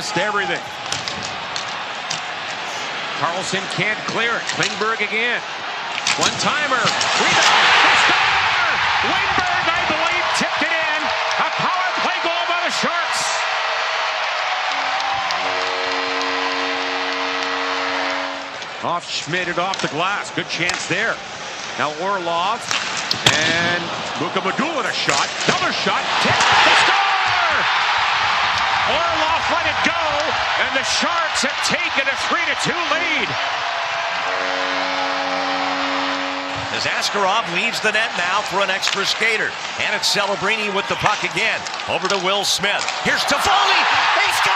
missed everything. Carlson can't clear it. Klingberg again. One-timer. Rebound. They score! Weinberg, I believe, tipped it in. A power play goal by the Sharks. Off Schmidt and off the glass. Good chance there. Now Orlov and Mukamadou with a shot. Another shot. Tip. They score! Orlov let it go, and the Sharks have taken a 3-2 lead. As Askarov leaves the net now for an extra skater. And it's Celebrini with the puck again. Over to Will Smith. Here's Toffoli. He scores!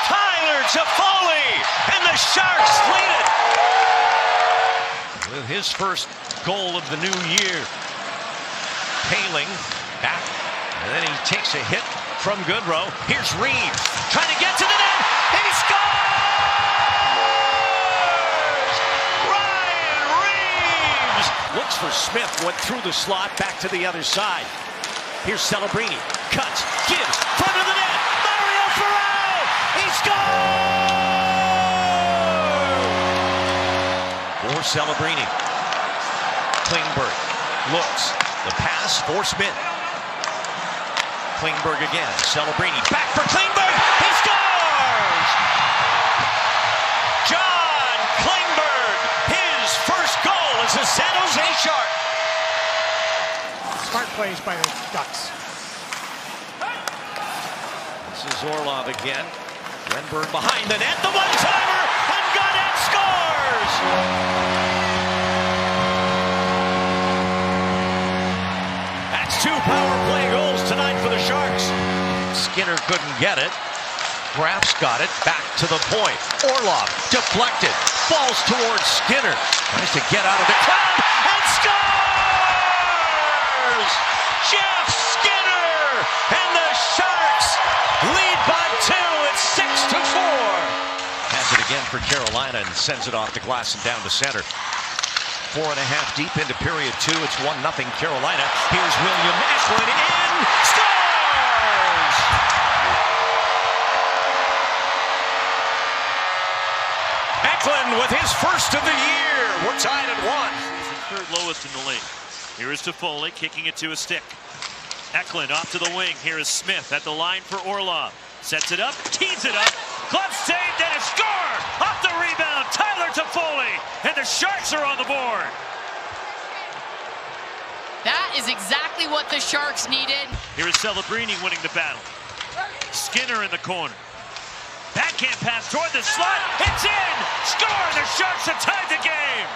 Tyler Toffoli, and the Sharks lead it. With his first goal of the new year. Paling back, and then he takes a hit from Goodrow. Here's Reeves trying to get to the net. He scores! Ryan Reeves looks for Smith, went through the slot, back to the other side. Here's Celebrini, cuts, gives, front of the net. Mario Ferraro, he scores! For Celebrini, Klingberg looks, the pass for Smith. Klingberg again, Celebrini, back for Klingberg, he scores! John Klingberg, his first goal as a San Jose Shark. Smart plays by the Ducks. This is Orlov again. Wenberg behind the net, the one-timer, and Gaudette scores! That's 2 power play goals tonight for the Sharks. Skinner couldn't get it. Graf's got it, back to the point. Orlov deflected, falls towards Skinner. Tries to get out of the crowd, and scores! Jeff Skinner! And the Sharks lead by 2. It's 6-4. Has it again for Carolina and sends it off the glass and down to center. 4.5 deep into period 2. It's 1-0 Carolina. Here's William Eklund in. Scores! Eklund with his first of the year. We're tied at 1. He's third lowest in the league. Here is Toffoli kicking it to a stick. Eklund off to the wing. Here is Smith at the line for Orlov. Sets it up, tees it up. Glove saved and a score! Off the rebound, Tyler Toffoli, and the Sharks are on the board. That is exactly what the Sharks needed. Here is Celebrini winning the battle. Skinner in the corner. Backhand pass toward the slot. It's in! Score! The Sharks have tied the game.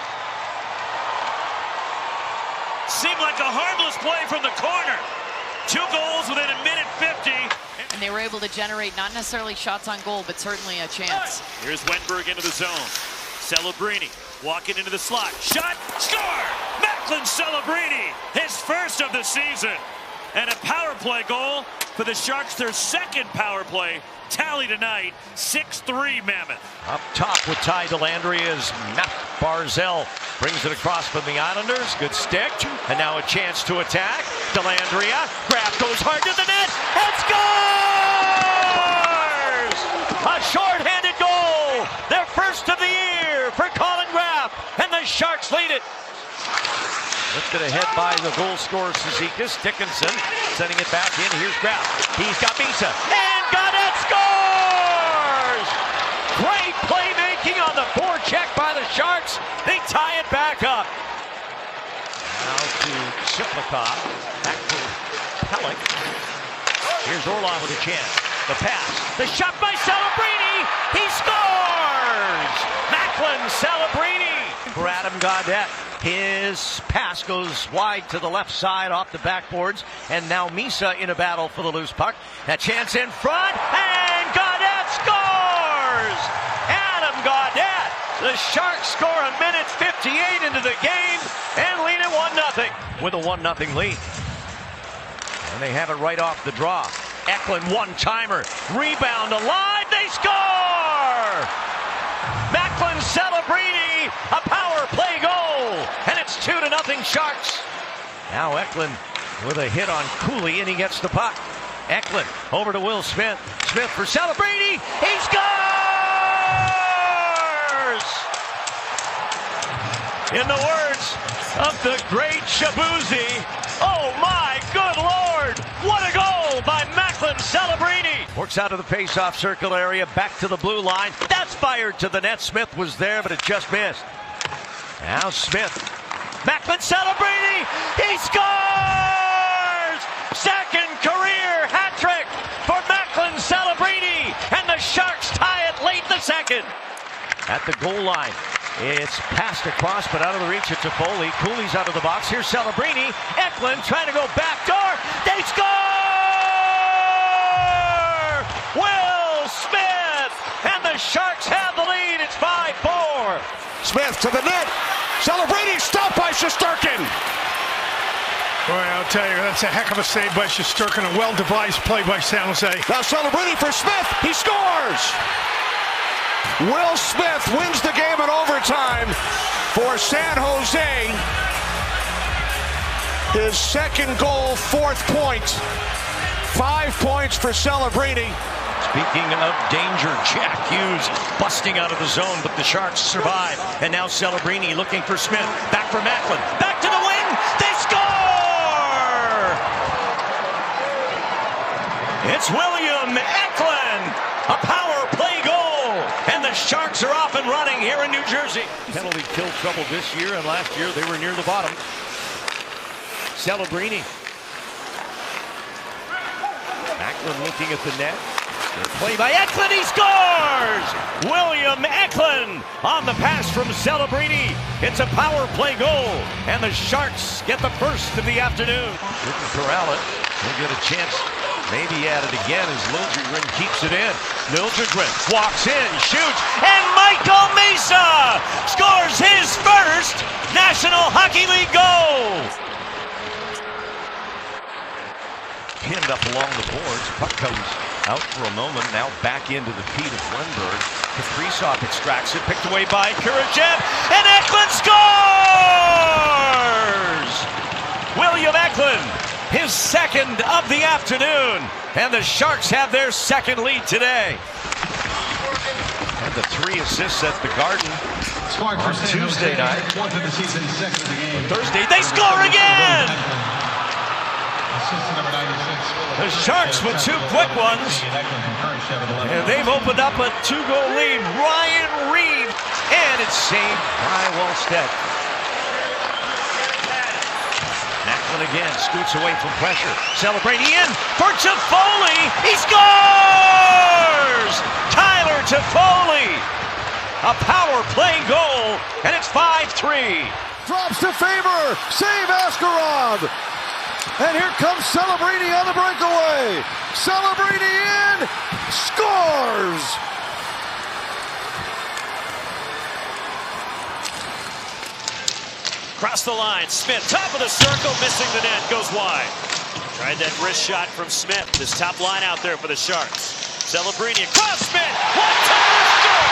Seemed like a harmless play from the corner. 2 goals within a minute 50. And they were able to generate not necessarily shots on goal, but certainly a chance. Here's Wenberg into the zone. Celebrini walking into the slot. Shot, score! Macklin Celebrini, his first of the season. And a power play goal for the Sharks, their second power play tally tonight. 6-3 Mammoth. Up top with Ty Dellandrea as Matt Barzell brings it across from the Islanders. Good stick. And now a chance to attack. Dellandrea. Graf goes hard to the net. And scores! A short-handed goal. Their first of the year for Colin Graf. And the Sharks lead it. Lifted ahead by the goal scorer Cizikas. Dickinson sending it back in. Here's Graf. He's got Misa. And Gaudette scores! Great playmaking on the forecheck by the Sharks. They tie it back up. Now to Siplikov. Back to Pellick. Here's Orlov with a chance. The pass. The shot by Celebrini. He scores! Macklin Celebrini for Adam Gaudette. His pass goes wide to the left side off the backboards. And now Misa in a battle for the loose puck. A chance in front. And Gaudette scores! Adam Gaudette. The Sharks score a minute 58 into the game and lead it 1-0 with a 1-0 lead. And they have it right off the draw. Eklund one-timer. Rebound alive. They score! Macklin Celebrini, a power play goal. And it's 2-0 Sharks. Now Eklund with a hit on Cooley and he gets the puck. Eklund over to Will Smith. Smith for Celebrini. He scores! In the words of the great Shabuzi, oh my good Lord, what a goal by Macklin Celebrini. Works out of the face-off circle area, back to the blue line. That's fired to the net. Smith was there, but it just missed. Now Smith. Macklin Celebrini, he scores! Second career hat trick for Macklin Celebrini, and the Sharks tie it late in the second. At the goal line, it's passed across, but out of the reach of Toffoli. Cooley's out of the box. Here's Celebrini. Eklund trying to go back door. They score! Will Smith, and the Sharks have the lead. It's 5-4. Smith to the net. Celebrini stopped by Shesterkin. Boy, I'll tell you, that's a heck of a save by Shesterkin. A well-devised play by San Jose. Now Celebrini for Smith. He scores. Will Smith wins the game in overtime for San Jose. His second goal, 4th point. 5 points for Celebrini. Speaking of danger, Jack Hughes busting out of the zone, but the Sharks survive. And now Celebrini looking for Smith. Back for Macklin. Back to the wing. They score! It's William Eklund. A power play goal. And the Sharks are off and running here in New Jersey. Penalty kill trouble this year, and last year they were near the bottom. Celebrini. Macklin looking at the net. Play by Eklund, he scores! William Eklund on the pass from Celebrini. It's a power play goal, and the Sharks get the first of the afternoon. Didn't corral it. He'll get a chance, maybe at it again as Liljegren keeps it in. Liljegren walks in, shoots, and Michael Mesa scores his first National Hockey League goal. Pinned up along the boards. Puck comes out for a moment, now back into the feet of Lundberg. Kaprizov extracts it, picked away by Kurashev, and Eklund scores! William Eklund, his second of the afternoon, and the Sharks have their second lead today. And the 3 assists at the Garden on Tuesday night. Thursday, they score again! The Sharks with 2 quick ones, and they've opened up a 2-goal lead. Ryan Reed, and it's saved by Wallstedt. Macklin again scoots away from pressure. Celebrini in for Toffoli. He scores! Tyler Toffoli, a power play goal, and it's 5-3. Drops to Faber, save Askarov. And here comes Celebrini on the breakaway. Celebrini in, scores! Across the line, Smith, top of the circle, missing the net, goes wide. Tried that wrist shot from Smith. His top line out there for the Sharks. Celebrini across Smith, one-timer, score!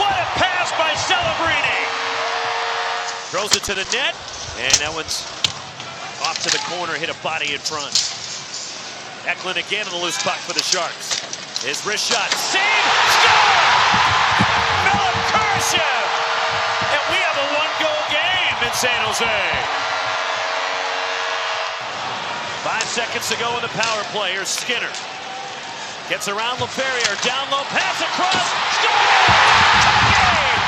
What a pass by Celebrini! Throws it to the net, and that one's off to the corner, hit a body in front. Eklund again in the loose puck for the Sharks. His wrist shot, save, score! Philip Kurashev! And we have a 1-goal game in San Jose. 5 seconds to go in the power play. Here's Skinner. Gets around LaFerriere, down low, pass across, score! Tie game!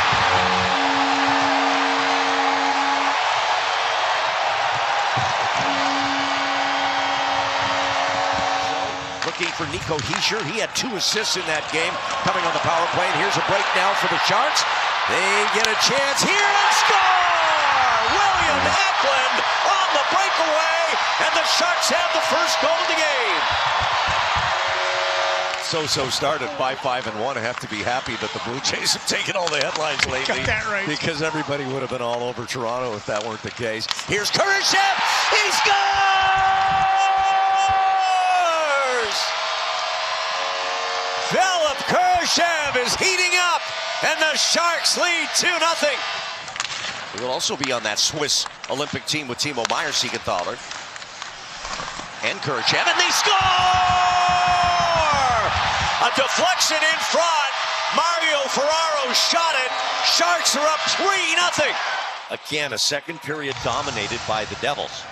Looking for Nico Hischier. He had 2 assists in that game coming on the power play. And here's a break now for the Sharks. They get a chance here and score! William Eklund on the breakaway, and the Sharks have the first goal of the game. So start at 5-5-1. I have to be happy that the Blue Jays have taken all the headlines lately. Got that right. Because everybody would have been all over Toronto if that weren't the case. Here's Kurashev. He scores! Philip Kurashev is heating up, and the Sharks lead 2-0. He will also be on that Swiss Olympic team with Timo Meier, Siegenthaler, and Kurashev, and they score! A deflection in front. Mario Ferraro shot it. Sharks are up 3-0. Again, a second period dominated by the Devils.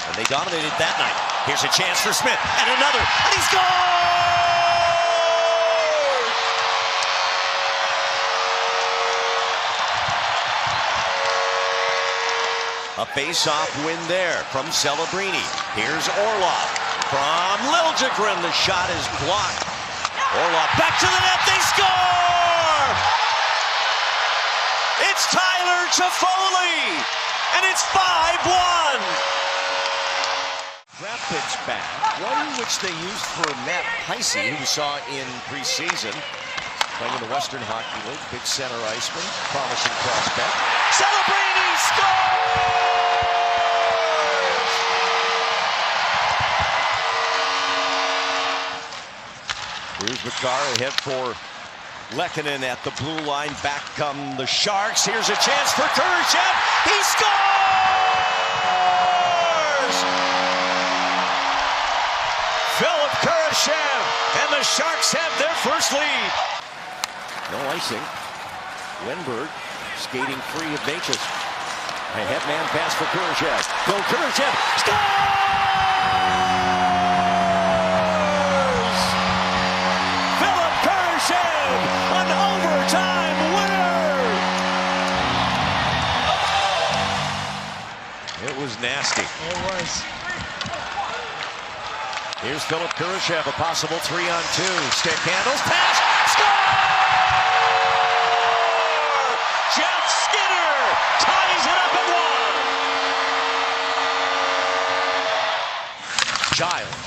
And they dominated that night. Here's a chance for Smith, and another, and he scores! A face-off win there from Celebrini. Here's Orlov from Liljegren. The shot is blocked. Orlov back to the net. They score! It's Tyler Toffoli, and it's 5-1. Draft picks back, one which they used for Matt Heisey, who we saw in preseason, playing in the Western Hockey League. Big center iceman, promising prospect. Celebrini scores! Here's Makar ahead for Lehkonen at the blue line. Back come the Sharks. Here's a chance for Kurashev. He scores! Philip Kurashev, and the Sharks have their first lead. No icing. Wenberg skating free of Natchez. A headman pass for Kurashev. Go Kurashev. Scores! Philip Kurashev, an overtime winner! It was nasty. It was. Here's Philip Kurashev, a possible 3-on-2. Stick handles, pass, score! Jeff Skinner ties it up at 1. Giles.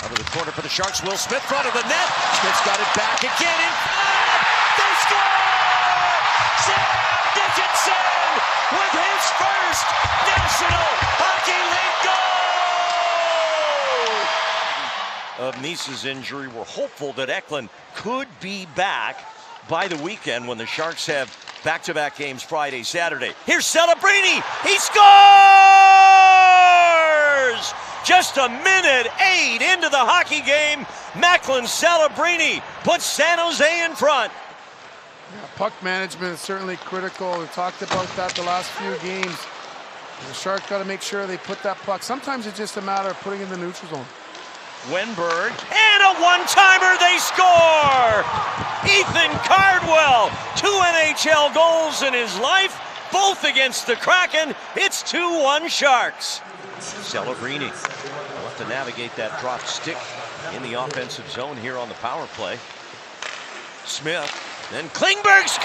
Out of the corner for the Sharks. Will Smith, front of the net. Smith's got it back again in front. They score! Sam Dickinson with his first National Hockey League goal! Of Nice's injury, we're hopeful that Eklund could be back by the weekend when the Sharks have back-to-back games Friday, Saturday. Here's Celebrini. He scores! Just a minute 8 into the hockey game. Macklin Celebrini puts San Jose in front. Yeah, puck management is certainly critical. We talked about that the last few games. The Sharks got to make sure they put that puck. Sometimes it's just a matter of putting it in the neutral zone. Wenberg, and a one-timer, they score! Ethan Cardwell, 2 NHL goals in his life, both against the Kraken. It's 2-1 Sharks. Celebrini will have to navigate that dropped stick in the offensive zone here on the power play. Smith, then Klingberg scores!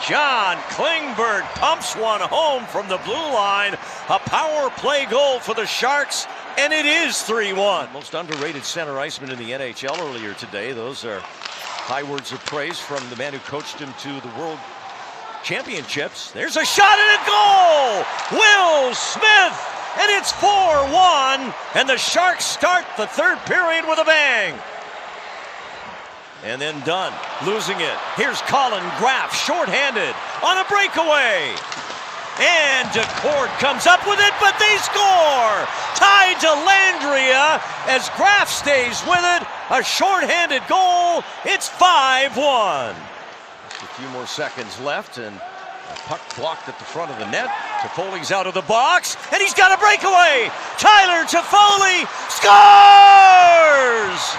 John Klingberg pumps one home from the blue line. A power play goal for the Sharks, and it is 3-1. Most underrated center iceman in the NHL earlier today. Those are high words of praise from the man who coached him to the World Championships. There's a shot and a goal! Will Smith, and it's 4-1, and the Sharks start the third period with a bang. And then Dunn losing it. Here's Colin Graff, shorthanded on a breakaway. And DeCord comes up with it, but they score! Tied to Landria as Graff stays with it. A shorthanded goal. It's 5-1. Just a few more seconds left, and a puck blocked at the front of the net. Toffoli's out of the box, and he's got a breakaway. Tyler Toffoli scores!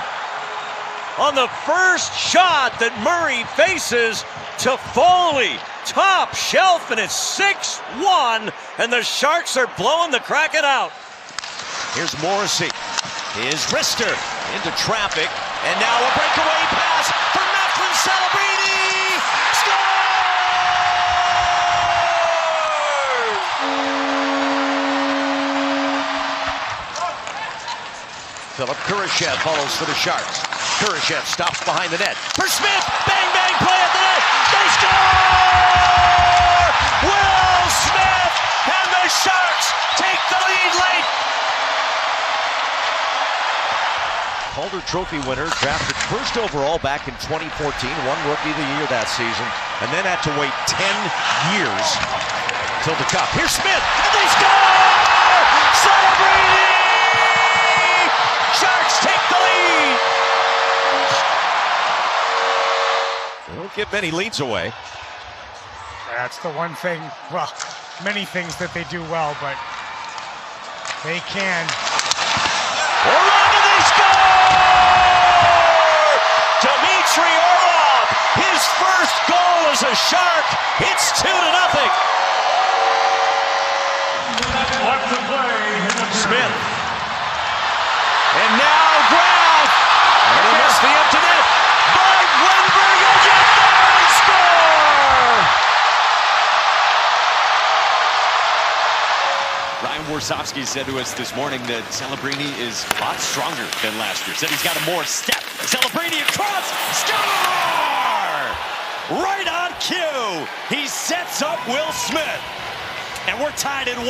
On the first shot that Murray faces, Toffoli, top shelf, and it's 6-1, and the Sharks are blowing the Kraken out. Here's Morrissey, his wrister into traffic, and now a breakaway pass for Macklin Celebrini. Philip Kurashev follows for the Sharks. Kurashev stops behind the net. For Smith, bang, bang, play at the net. They score! Will Smith, and the Sharks take the lead late. Calder Trophy winner, drafted first overall back in 2014, won Rookie of the Year that season, and then had to wait 10 years till the Cup. Here's Smith, and they score! Celebrating! Sharks take the lead! They don't get many leads away. That's the one thing, well, many things that they do well, but they can. Orlov, and they score! Dmitry Orlov, his first goal as a Shark. It's 2-0. Smith. And now Graf. And he missed the empty net. But Wenberg will get there and score! Ryan Warsofsky said to us this morning that Celebrini is a lot stronger than last year. Said he's got a more step. Celebrini across, score! Right on cue. He sets up Will Smith. And we're tied at 1.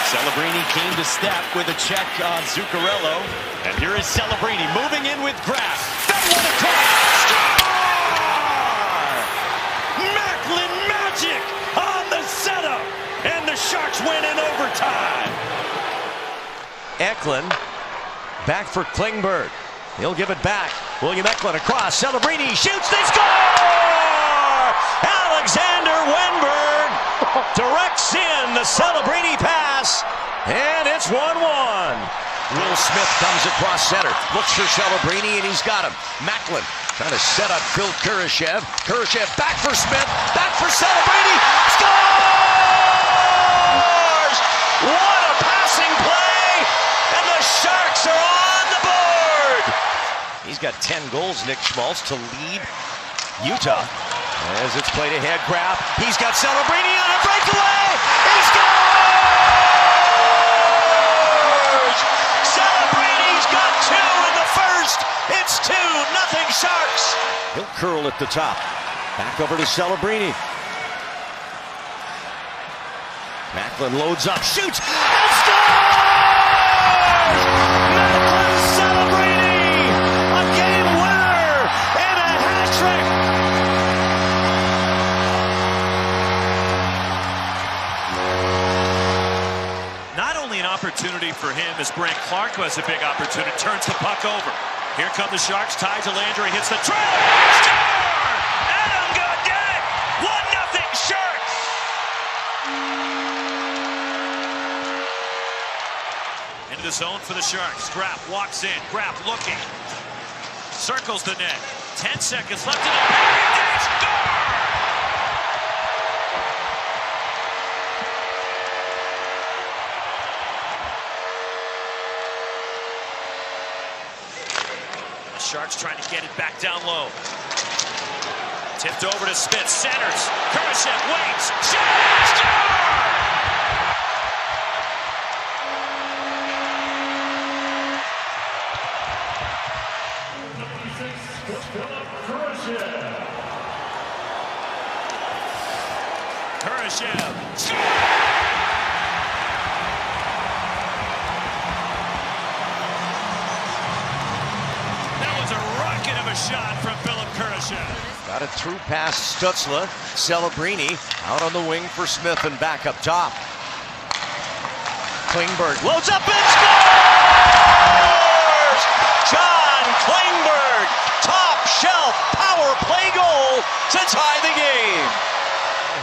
Celebrini came to step with a check on Zuccarello. And here is Celebrini moving in with Graf. That one across, score! Macklin magic on the setup. And the Sharks win in overtime. Eklund back for Klingberg. He'll give it back. William Eklund across. Celebrini shoots. They score! Alexander Wenberg directs in the Celebrini pass. And it's 1-1. Will Smith comes across center. Looks for Celebrini, and he's got him. Macklin trying to set up Phil Kurashev. Kurashev back for Smith. Back for Celebrini. Scores! What a passing play! And the Sharks are on the board! He's got 10 goals, Nick Schmaltz, to lead Utah. As it's played ahead, Graf. He's got Celebrini on a breakaway! He scores! Celebrini's got 2 in the first! It's 2-0 Sharks! He'll curl at the top. Back over to Celebrini. Macklin loads up, shoots, and scores! Macklin Celebrini! A game winner and a hat trick! Not only an opportunity for him as Brant Clark, who has a big opportunity, turns the puck over. Here come the Sharks, tied to Landry, hits the trail. Score! Adam Gaudette! 1-0 Sharks! Into the zone for the Sharks. Graf walks in. Graf looking. Circles the net. 10 seconds left in the period. They score! Sharks trying to get it back down low. Tipped over to Smith, centers. Kurashev waits. Shot! Score! Kurashev. Score! Shot from Philip Kurashev. Got it through past Stutzla. Celebrini out on the wing for Smith and back up top. Klingberg loads up and scores! John Klingberg, top shelf power play goal to tie the game.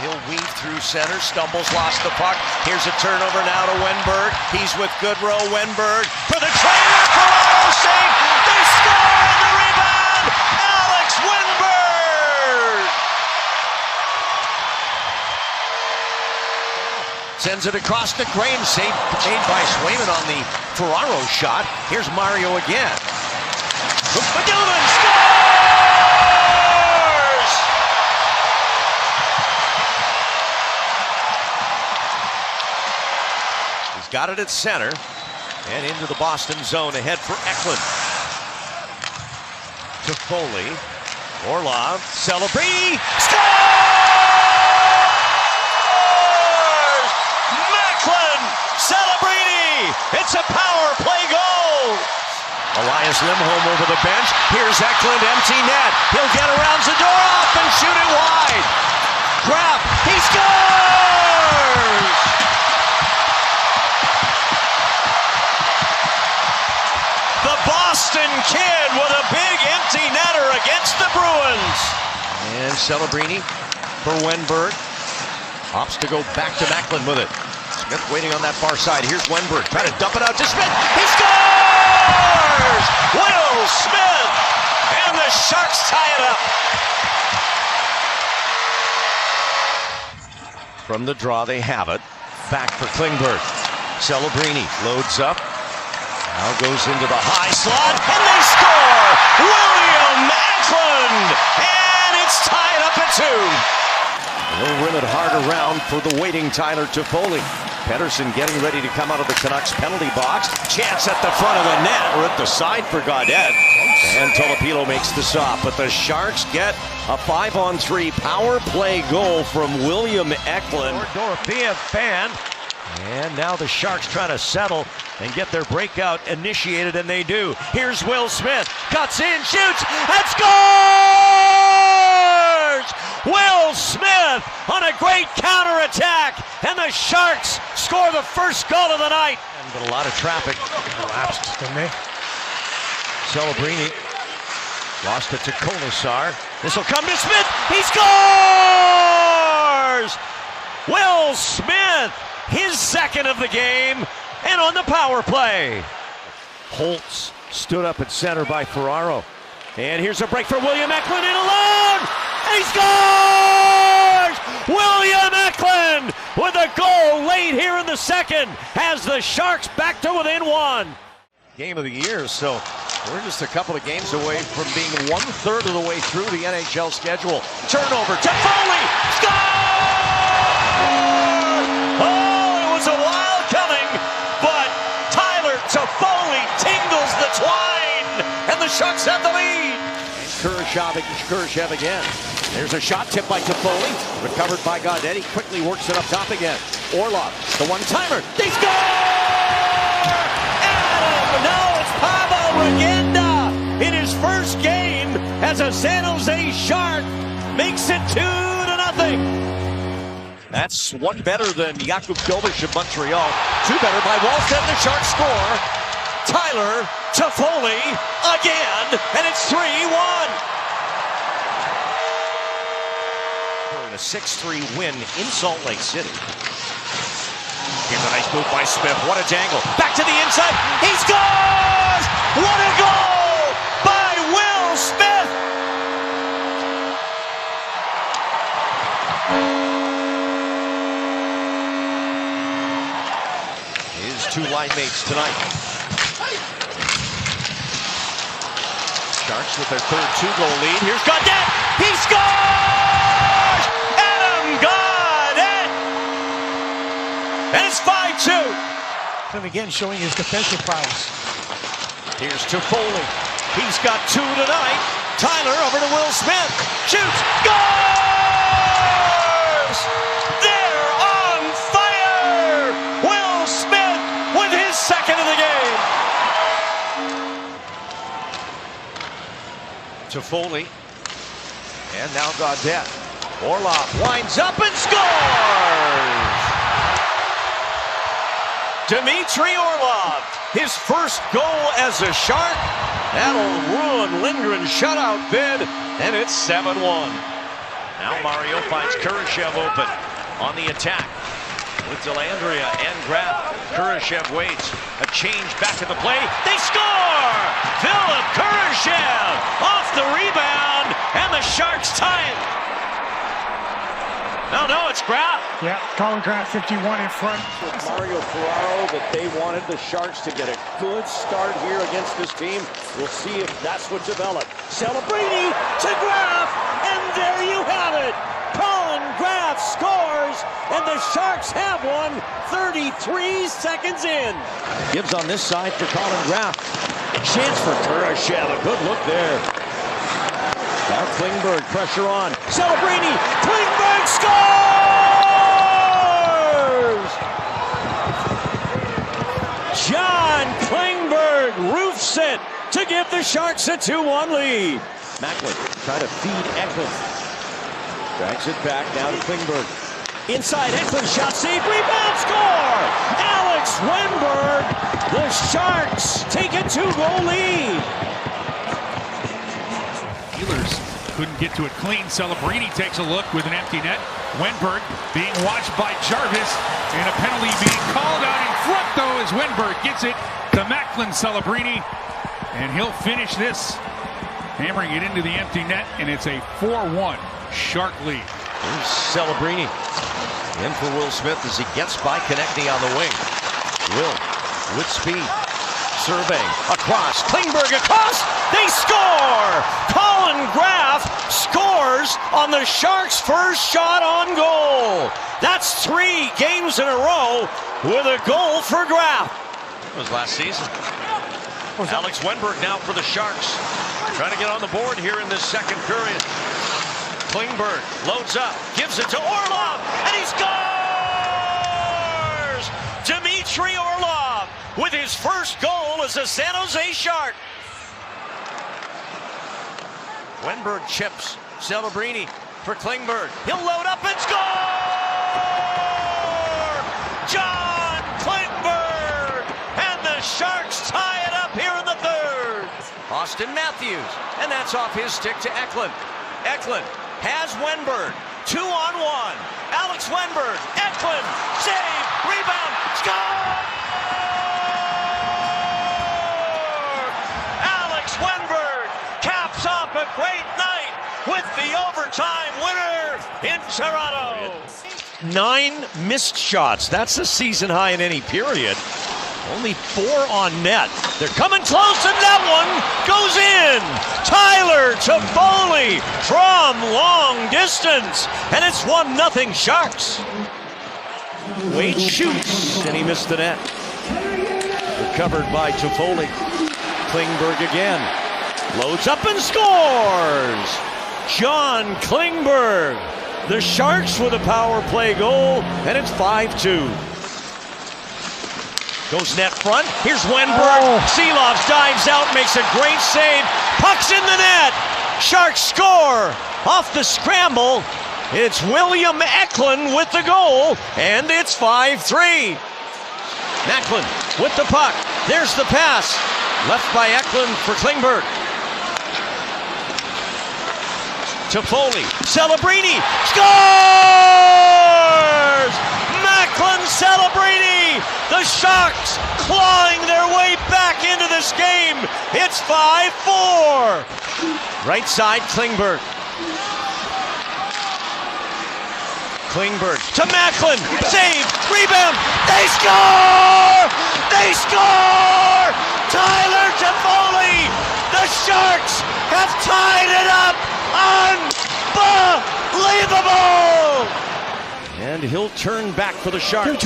He'll weave through center, stumbles, lost the puck. Here's a turnover now to Wenberg. He's with Goodrow. Wenberg for the trailer. Ferraro save. They score on the rebound. Alex Wenberg sends it across the grain. Save made by Swayman on the Ferraro shot. Here's Mario again. McGillivray scores! He's got it at center and into the Boston zone ahead for Eklund. To Foley, Orlov, Celebrini, scores! Macklin, Celebrini, Elias Lindholm over the bench. Here's Eklund, empty net. He'll get around Zadorov and shoot it wide. Graf, he scores! The Boston Kid with a big empty netter against the Bruins. And Celebrini for Wenberg. Opts to go back to Macklin with it. Smith waiting on that far side. Here's Wenberg trying to dump it out to Smith. He scores! Will Smith! And the Sharks tie it up. From the draw, they have it. Back for Klingberg. Celebrini loads up. Now goes into the high slot, and they score! William Eklund! And it's tied up at 2. They'll rim it hard around for the waiting Tyler Toffoli. Pettersson getting ready to come out of the Canucks penalty box. Chance at the front of the net, or at the side for Gaudette. And Tolopilo makes the stop, but the Sharks get a 5-on-3 power play goal from William Eklund. Dorothea fan. And now the Sharks trying to settle and get their breakout initiated, and they do. Here's Will Smith. Cuts in, shoots, and scores! Will Smith on a great counterattack, and the Sharks score the first goal of the night. But a lot of traffic. Collapsed, didn't they? Celebrini lost it to Kolasar. This will come to Smith. He scores! Will Smith, his second of the game, and on the power play. Holtz stood up at center by Ferraro. And here's a break for William Eklund in alone! And he scores! William Eklund with a goal late here in the second has the Sharks back to within 1. Game of the year, so we're just a couple of games away from being 1/3 of the way through the NHL schedule. Turnover, Toffoli! Score! Oh, it was a while coming, but Tyler Toffoli tingles the twine, and the Sharks have the lead. Kurashev again. There's a shot tipped by Toffoli, recovered by Gaudette. He quickly works it up top again. Orlov, the one-timer. They score! And now it's Pavel Regenda in his first game as a San Jose Shark makes it 2-0. That's one better than Jakub Kovic of Montreal. Two better by Wallstedt. The Sharks score. Tyler Toffoli again, and it's 3-1. A 6-3 win in Salt Lake City. Here's a nice move by Smith. What a dangle. Back to the inside. He scores! What a goal by Will Smith! His two line mates tonight. Sharks with their third 2-goal lead. Here's Gaudette. He scores! Adam Gaudette! And it's 5-2. And again, showing his defensive prowess. Here's Toffoli. He's got 2 tonight. Tyler over to Will Smith. Shoots. Scores! They're on fire! Will Smith with his second of the game. Toffoli. And now Gaudette. Orlov winds up and scores! Dmitry Orlov, his first goal as a Shark. That'll ruin Lindgren's shutout bid, and it's 7-1. Now Mario finds Kurashev open on the attack with Dellandrea and Graf. Kurashev waits. A change back at the play. They score! Philip Kurashev off the rebound, and the Sharks tie it. No, it's Graf. Yeah, Colin Graf, 51 in front. With Mario Ferraro, that they wanted the Sharks to get a good start here against this team. We'll see if that's what developed. Celebrini to Graf, and there you have it. Colin Graf scores, and the Sharks have one 33 seconds in. Gibbs on this side for Colin Graf. Chance for Kurashev. A good look there. Now Klingberg, pressure on. Celebrini, Klingberg scores! John Klingberg roofs it the Sharks a 2-1 lead. Macklin trying to feed Eklund. Drags it back now to Klingberg. Inside Eklund, shot save, rebound, score! Alex Wenberg, the Sharks take a 2-goal lead. Steelers couldn't get to it clean. Celebrini takes a look with an empty net. Wenberg being watched by Jarvis, and a penalty being called out in front though as Wenberg gets it to Macklin Celebrini, and he'll finish this, hammering it into the empty net, and it's a 4-1 Shark lead. Here's Celebrini in for Will Smith as he gets by Konechny on the wing. Will with speed. Survey across. Klingberg across. They score! Colin Graff scores on the Sharks' first shot on goal. That's 3 games in a row with a goal for Graff. It was last season. Alex Wenberg now for the Sharks. Trying to get on the board here in this second period. Klingberg loads up, gives it to Orlov, and he scores! Dmitry Orlov with his first goal as a San Jose Shark. Wenberg chips. Celebrini for Klingberg. He'll load up and score! John Klingberg! And the Sharks tie it up here in the third. Austin Matthews, and that's off his stick to Eklund. Eklund has Wenberg. 2-on-1. Alex Wenberg. Eklund. Save. Rebound. Score! Alex Wenberg caps off a great night with the overtime winner in Toronto. 9 missed shots. That's a season high in any period. Only 4 on net. They're coming close, and that one goes in. Tyler Toffoli from long distance, and it's 1-0 Sharks. Wade shoots, and he missed the net. Recovered by Toffoli. Klingberg again. Loads up and scores. John Klingberg. The Sharks with a power play goal, and it's 5-2. Goes net front. Here's Wenberg. Seeloff dives out, makes a great save. Puck's in the net. Sharks score off the scramble. It's William Eklund with the goal, and it's 5-3. Macklin with the puck. There's the pass. Left by Eklund for Klingberg. Toffoli. Celebrini scores! Macklin Celebrini! The Sharks clawing their way back into this game. It's 5-4. Right side, Klingberg. Klingberg to Macklin. Save. Rebound. They score! They score! Tyler Toffoli! The Sharks have tied it up! Unbelievable! And he'll turn back for the Sharks.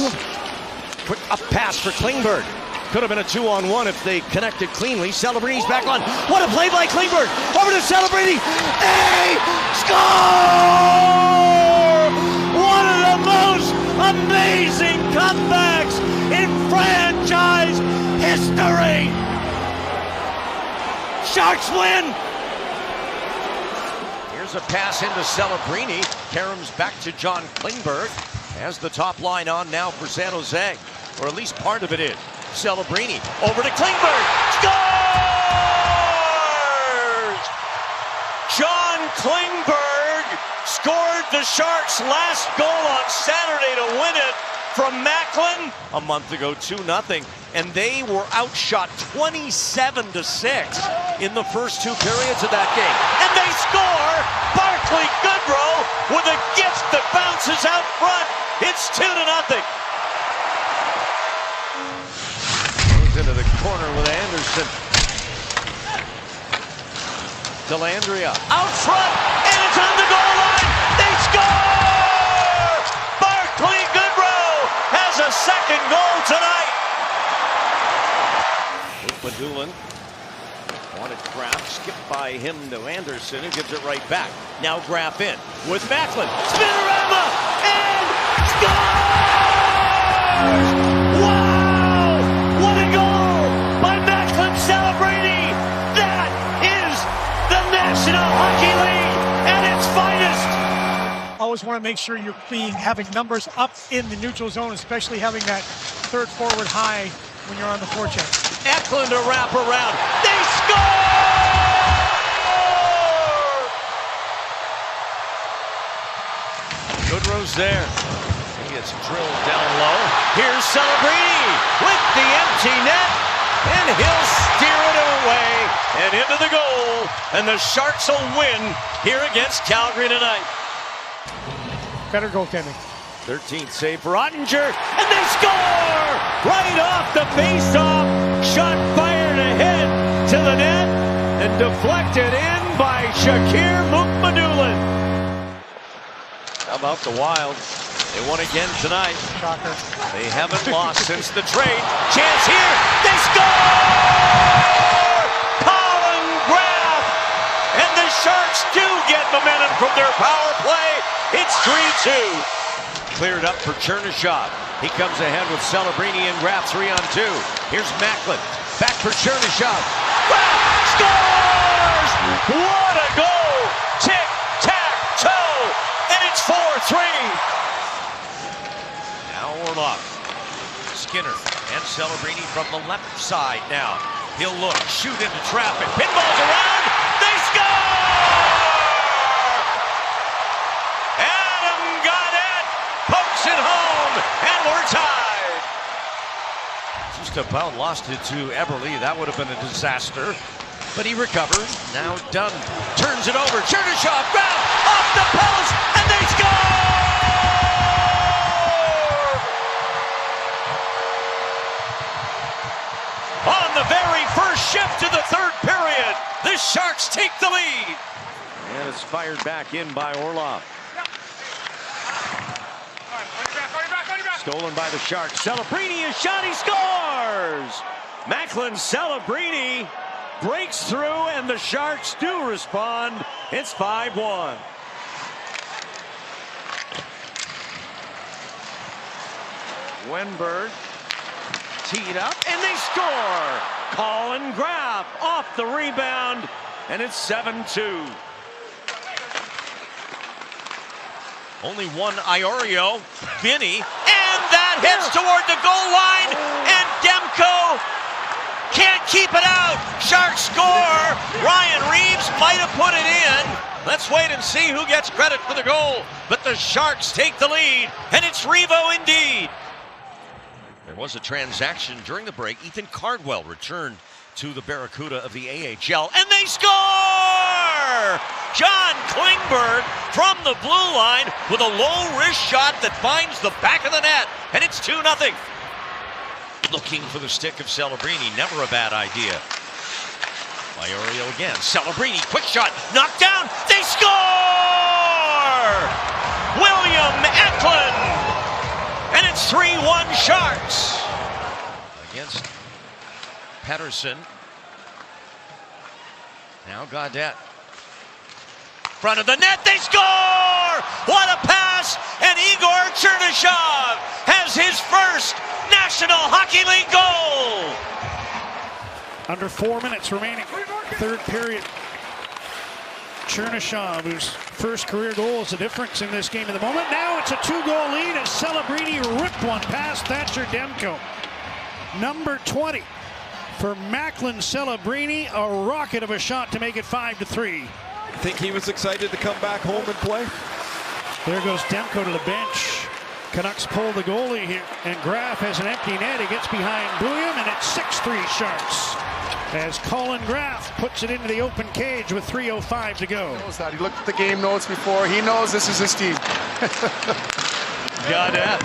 Quick up pass for Klingberg. Could have been a 2-on-1 if they connected cleanly. Celebrini's back on. What a play by Klingberg. Over to Celebrini. They score! One of the most amazing comebacks in franchise history. Sharks win. Here's a pass into Celebrini. Karams back to John Klingberg. Has the top line on now for San Jose, or at least part of it is. Celebrini over to Klingberg. Scores! John Klingberg scored the Sharks' last goal on Saturday to win it from Macklin a month ago, 2-0, and they were outshot 27-6 in the first 2 periods of that game. And they score! Barclay Goodrow with a gift that bounces out front. It's 2-0. Goes into the corner with Anderson. Delandria out front, and it's on the goal line. They score! Barclay Goodrow has a second goal tonight. With Badulin. Wanted Graff, skipped by him to Anderson, who gives it right back. Now Graff in with Macklin. Spinorama and scores! Wow! What a goal by Macklin Celebrini! That always want to make sure you're having numbers up in the neutral zone, especially having that third forward high when you're on the forecheck. Eklund to wrap around. They score! Goodrow's there. He gets drilled down low. Here's Celebrini with the empty net, and he'll steer it away and into the goal. And the Sharks will win here against Calgary tonight. Better goaltending. 13th save for Ottinger, and they score! Right off the face-off. Shot fired ahead to the net and deflected in by Shakir Mukhamadullin. How about the Wild? They won again tonight. Shocker. They haven't lost since the trade. Chance here. They score! Colin Graf! And the Sharks do get momentum from their power play. It's 3-2. Cleared up for Chernyshov. He comes ahead with Celebrini and Graf 3-on-2. Here's Macklin. Back for Chernyshov. Graf scores! What a goal! Tic-tac-toe! And it's 4-3. Now Orlov. Skinner and Celebrini from the left side now. He'll look, shoot into traffic. Pinballs around. They score! Adam Gaudette pokes it home, and we're tied. Just about lost it to Eberle. That would have been a disaster. But he recovers. Now Dunn turns it over. Chernyshov grab off the post, and they score! On the very first shift of the third period, the Sharks take the lead. And it's fired back in by Orlov. Stolen by the Sharks. Celebrini, a shot, he scores! Macklin Celebrini breaks through, and the Sharks do respond. It's 5-1. Wenberg teed up, and they score! Colin Graf off the rebound, and it's 7-2. Only one Iorio, Binney, and that hits toward the goal line, and Demko can't keep it out. Sharks score. Ryan Reeves might have put it in. Let's wait and see who gets credit for the goal. But the Sharks take the lead, and it's Revo indeed. There was a transaction during the break. Ethan Cardwell returned to the Barracuda of the AHL, and they score! John Klingberg from the blue line with a low wrist shot that finds the back of the net, and it's 2-0. Looking for the stick of Celebrini, never a bad idea. Iorio again, Celebrini, quick shot, knocked down, they score! William Eklund! And it's 3-1 Sharks. Against Pettersson. Now Gaudette. Front of the net, they score! What a pass! And Igor Chernyshov has his first National Hockey League goal! Under 4 minutes remaining, third period. Chernyshov, whose first career goal is the difference in this game at the moment. Now it's a 2-goal lead as Celebrini ripped one past Thatcher Demko. Number 20 for Macklin Celebrini, a rocket of a shot to make it 5-3. I think he was excited to come back home and play. There goes Demko to the bench. Canucks pull the goalie here, and Graf has an empty net. He gets behind Bouillon, and it's 6-3 Sharks. As Colin Graf puts it into the open cage with 3:05 to go. He knows that. He looked at the game notes before. He knows this is his team. Gaudette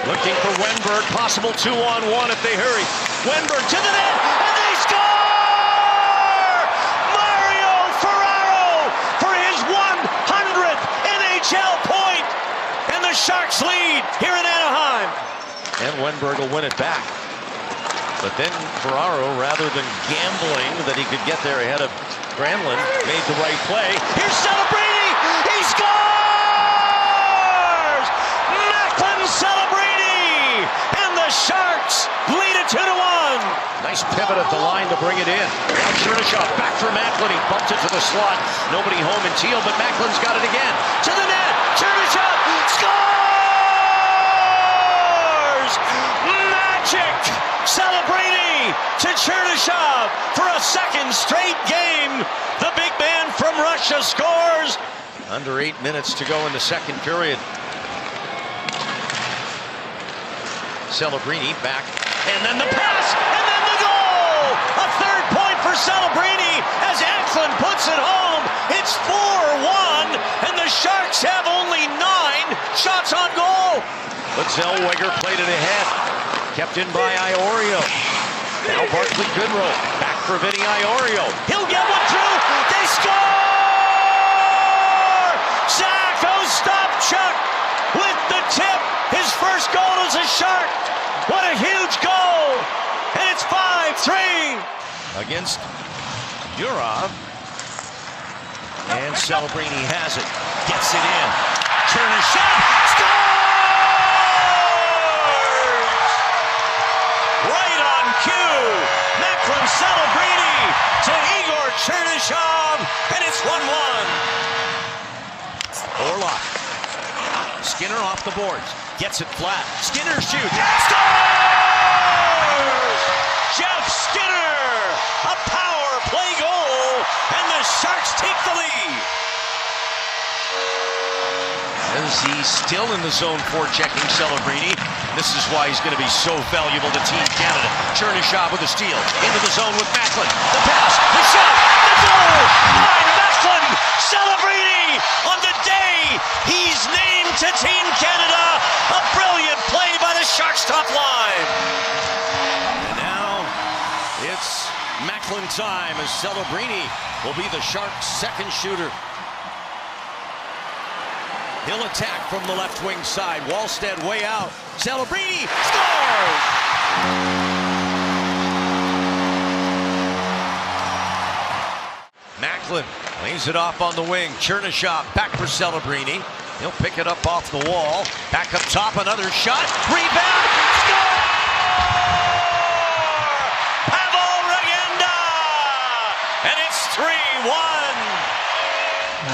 looking for Wenberg. Possible 2-on-1 if they hurry. Wenberg to the net, and they score! Mario Ferraro for his 100th NHL point, and the Sharks lead here in Anaheim. And Wenberg will win it back. But then Ferraro, rather than gambling that he could get there ahead of Granlund, made the right play. Here's Celebrini! He scores! Macklin Celebrini! And the Sharks lead it 2-1. Nice pivot have it at the line to bring it in. Now Chernyshov back for Macklin. He bumped it to the slot. Nobody home in Teal, but Macklin's got it again. To the net. Chernyshov scores! Magic! Celebrini to Chernyshov for a second straight game. The big man from Russia scores. Under 8 minutes to go in the second period. Celebrini back, and then the pass, and then the goal! A third point for Celebrini as Eklund puts it home. It's 4-1, and the Sharks have only 9 shots on goal. But Zellweger played it ahead, kept in by Iorio. Now Barclay Goodrow, back for Vinny Iorio. He'll get one through, they score! Zach Ostapchuk with the tip. His first goal as a Shark. What a huge goal! And it's 5-3 against Yurov. And Celebrini has it. Gets it in. Chernyshov scores! Right on cue. Macklin Celebrini to Igor Chernyshov. And it's 1-1. Orlov. Skinner off the boards. Gets it flat. Skinner shoots. Scores! Jeff Skinner! A power play goal, and the Sharks take the lead. As he's still in the zone for checking Celebrini. This is why he's going to be so valuable to Team Canada. Chernyshov with a steal. Into the zone with Macklin. The pass, the shot, the goal! By Macklin! Celebrini on the day he's named to Team Canada. A brilliant play by the Sharks top line. And now it's Macklin time as Celebrini will be the Sharks' second shooter. He'll attack from the left wing side. Wallstead way out. Celebrini scores! Macklin lays it off on the wing. Chernyshov back for Celebrini. He'll pick it up off the wall. Back up top, another shot. Rebound. Score! Pavel Regenda! And it's 3-1.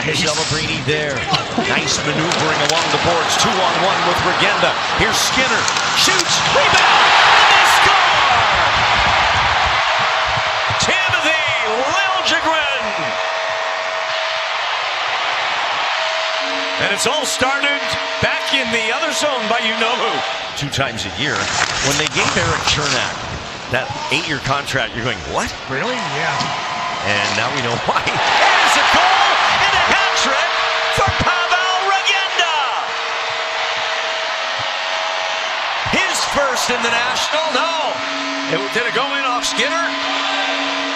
Nice. Celebrini there. Nice maneuvering along the boards. 2-on-1 with Regenda. Here's Skinner. Shoots. Rebound. And they score! Timothy Liljegren. And it's all started back in the other zone by you-know-who. 2 times a year. When they gave Eric Chernak that 8-year contract, you're going, what? Really? Yeah. And now we know why. There's a goal and a hat trick for Pavel Regenda. His first in the National? No. Did it go in off Skinner?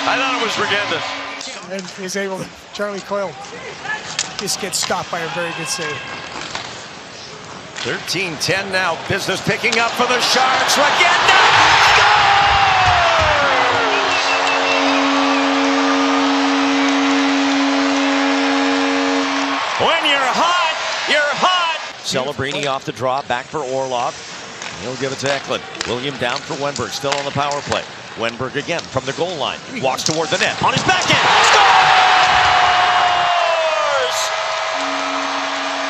I thought it was Regenda. And he's able to, Charlie Coyle just gets stopped by a very good save. 13-10 now. Business picking up for the Sharks. Regenda scores! When you're hot, you're hot. Celebrini off the draw, back for Orlov. He'll give it to Eklund. William down for Wenberg, still on the power play. Wenberg again from the goal line. Walks toward the net. On his backhand. Scores!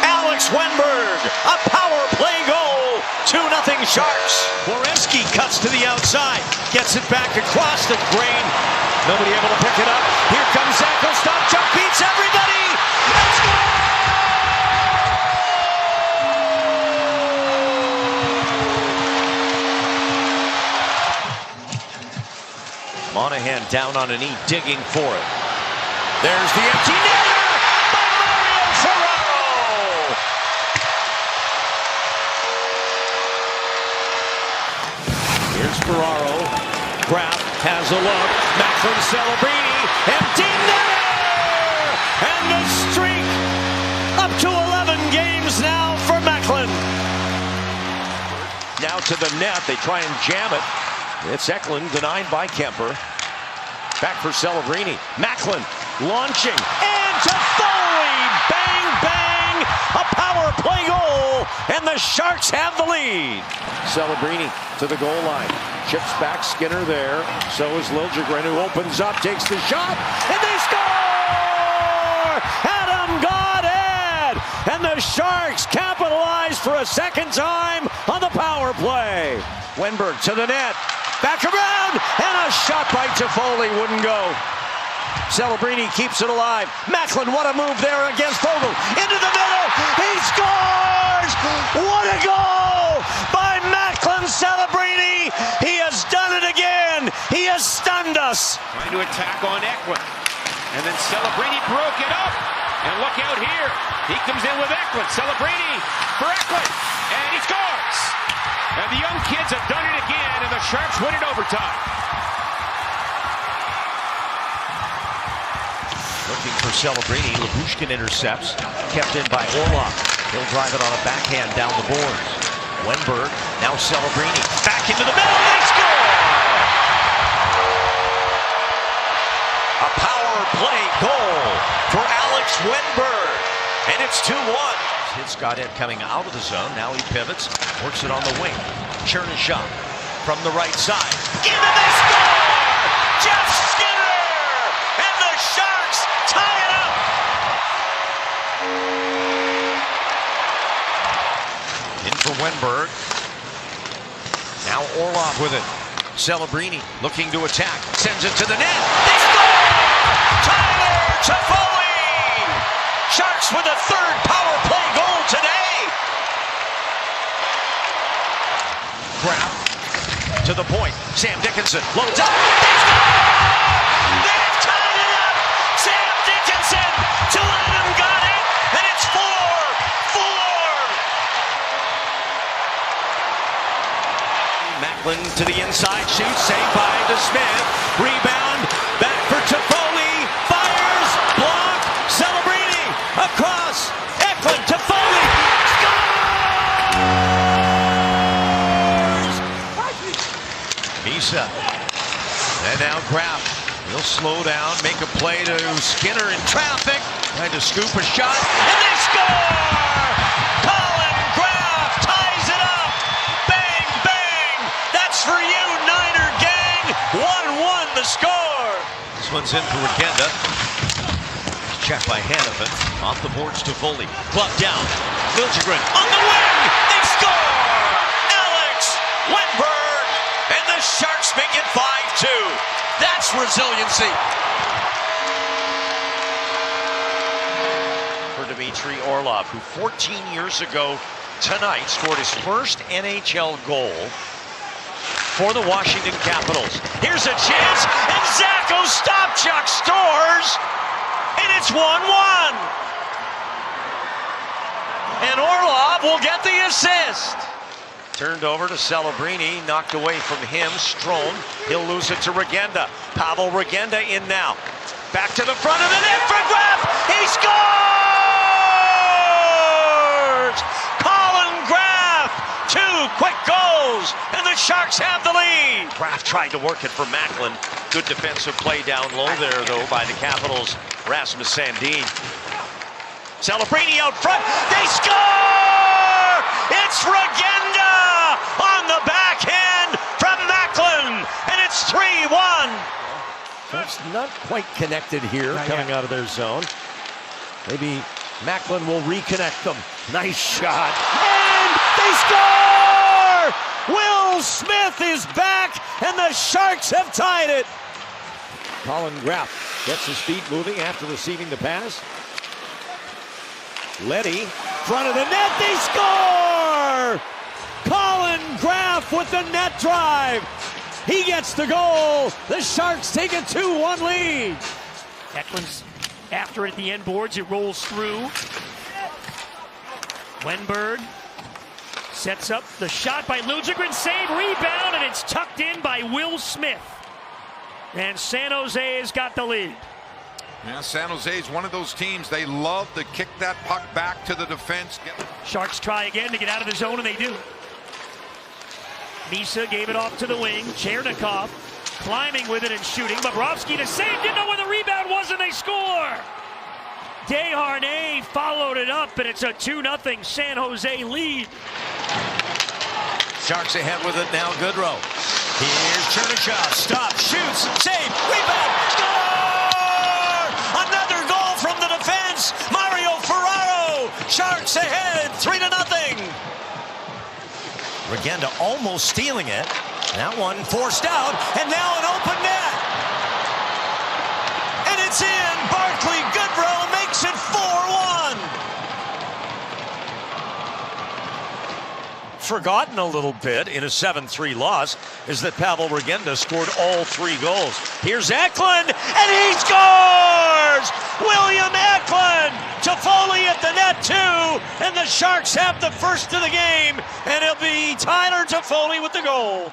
Alex Wenberg, a power play goal. 2-0 Sharks. Werenski cuts to the outside. Gets it back across the grain. Nobody able to pick it up. Here comes Zach Ostapchuk. Beats everybody. Let's go! Monahan down on a knee, digging for it. There's the empty netter by Mario Ferraro. Here's Ferraro. Graf has a look. Macklin Celebrini, empty netter! And the streak up to 11 games now for Macklin. Now to the net, they try and jam it. It's Eklund, denied by Kemper. Back for Celebrini. Macklin launching. And to Foley! Bang, bang! A power play goal, and the Sharks have the lead. Celebrini to the goal line. Chips back, Skinner there. So is Liljegren, who opens up, takes the shot, and they score! Adam got it! And the Sharks capitalize for a second time on the power play. Wenberg to the net. Back around, and a shot by Toffoli wouldn't go. Celebrini keeps it alive. Macklin, what a move there against Vogel. Into the middle, he scores! What a goal by Macklin Celebrini! He has done it again. He has stunned us. Trying to attack on Eklund. And then Celebrini broke it up. And look out here. He comes in with Eklund. Celebrini for Eklund. And he scores. And the young kids have done it again, and the Sharks win in overtime. Looking for Celebrini. Labushkin intercepts. Kept in by Orlov. He'll drive it on a backhand down the boards. Wenberg. Now Celebrini. Back into the middle. They score! A power play goal for Alex Wenberg. And it's 2-1. Hits got it coming out of the zone. Now he pivots. Works it on the wing. Chernyshev from the right side. In and they score! Jeff Skinner! And the Sharks tie it up! In for Wenberg. Now Orlov with it. Celebrini looking to attack. Sends it to the net. They score! Tyler Toffoli! Sharks with a third power play goal today. Grab to the point. Sam Dickinson loads up. They score! They've tied it up. Sam Dickinson to Adam got it, and it's 4-4. Macklin to the inside, shoots, saved by DeSmith. Rebound, back for Toffoli. Fires, block, Celebrini. Across, Eklund to Foley, scores! Misa, and now Graf. He'll slow down, make a play to Skinner in traffic, trying to scoop a shot, and they score! Colin Graf ties it up! Bang, bang! That's for you, Niner gang! 1-1 the score! This one's in for Regenda. Checked by Hanifin. Off the boards to Foley. Glove down. Liljegren on the wing. They score! Alex Wenberg. And the Sharks make it 5-2. That's resiliency. For Dmitry Orlov, who 14 years ago tonight scored his first NHL goal for the Washington Capitals. Here's a chance, and Zach Ostapchuk scores. And it's 1-1. And Orlov will get the assist. Turned over to Celebrini, knocked away from him. Strome, he'll lose it to Regenda. Pavel Regenda in now. Back to the front of the net for Graf. He scores! Colin Graf, 2 quick goals, and the Sharks have the lead. Graf tried to work it for Macklin. Good defensive play down low there, though, by the Capitals. Rasmus Sandin. Celebrini out front. They score! It's Regenda on the backhand from Macklin, and it's 3-1. That's not quite connected here, coming out of their zone. Maybe Macklin will reconnect them. Nice shot. And they score! Will Smith is back, and the Sharks have tied it. Colin Graf gets his feet moving after receiving the pass. Leddy, front of the net, they score! Colin Graf with the net drive. He gets the goal. The Sharks take a 2-1 lead. Eklund's after it at the end boards. It rolls through. Wenberg sets up the shot by Liljegren. Save, rebound, and it's tucked in by Will Smith. And San Jose has got the lead. Yeah, San Jose is one of those teams. They love to kick that puck back to the defense. Sharks try again to get out of the zone, and they do. Misa gave it off to the wing. Chernikov climbing with it and shooting. Bobrovsky to save. Didn't know where the rebound was, and they score. Desharnais followed it up, and it's a 2-0 San Jose lead. Sharks ahead with it now. Goodrow. Here's Chernyshov. Stop, shoots, save, rebound, score! Another goal from the defense. Mario Ferraro. Sharks ahead, 3-0. Regenda almost stealing it. That one forced out, and now an open net. And it's in. Barclay Goodrow makes it 4-1. Forgotten a little bit in a 7-3 loss is that Pavel Regenda scored all 3 goals. Here's Eklund, and he scores! William Eklund! Toffoli at the net too, and the Sharks have the first of the game, and it'll be Tyler Toffoli with the goal.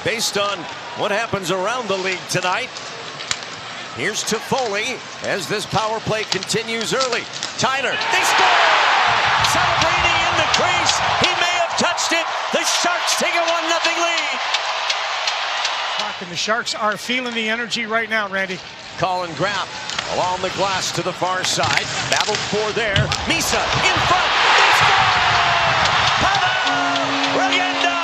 Based on what happens around the league tonight, here's Toffoli as this power play continues early. Tyler, they score! Celebrini in the crease. He may have touched it. The Sharks take a 1-0 lead. And the Sharks are feeling the energy right now, Randy. Colin Graff along the glass to the far side. Battled for there. Misa in front. They score! Pavel Regenda!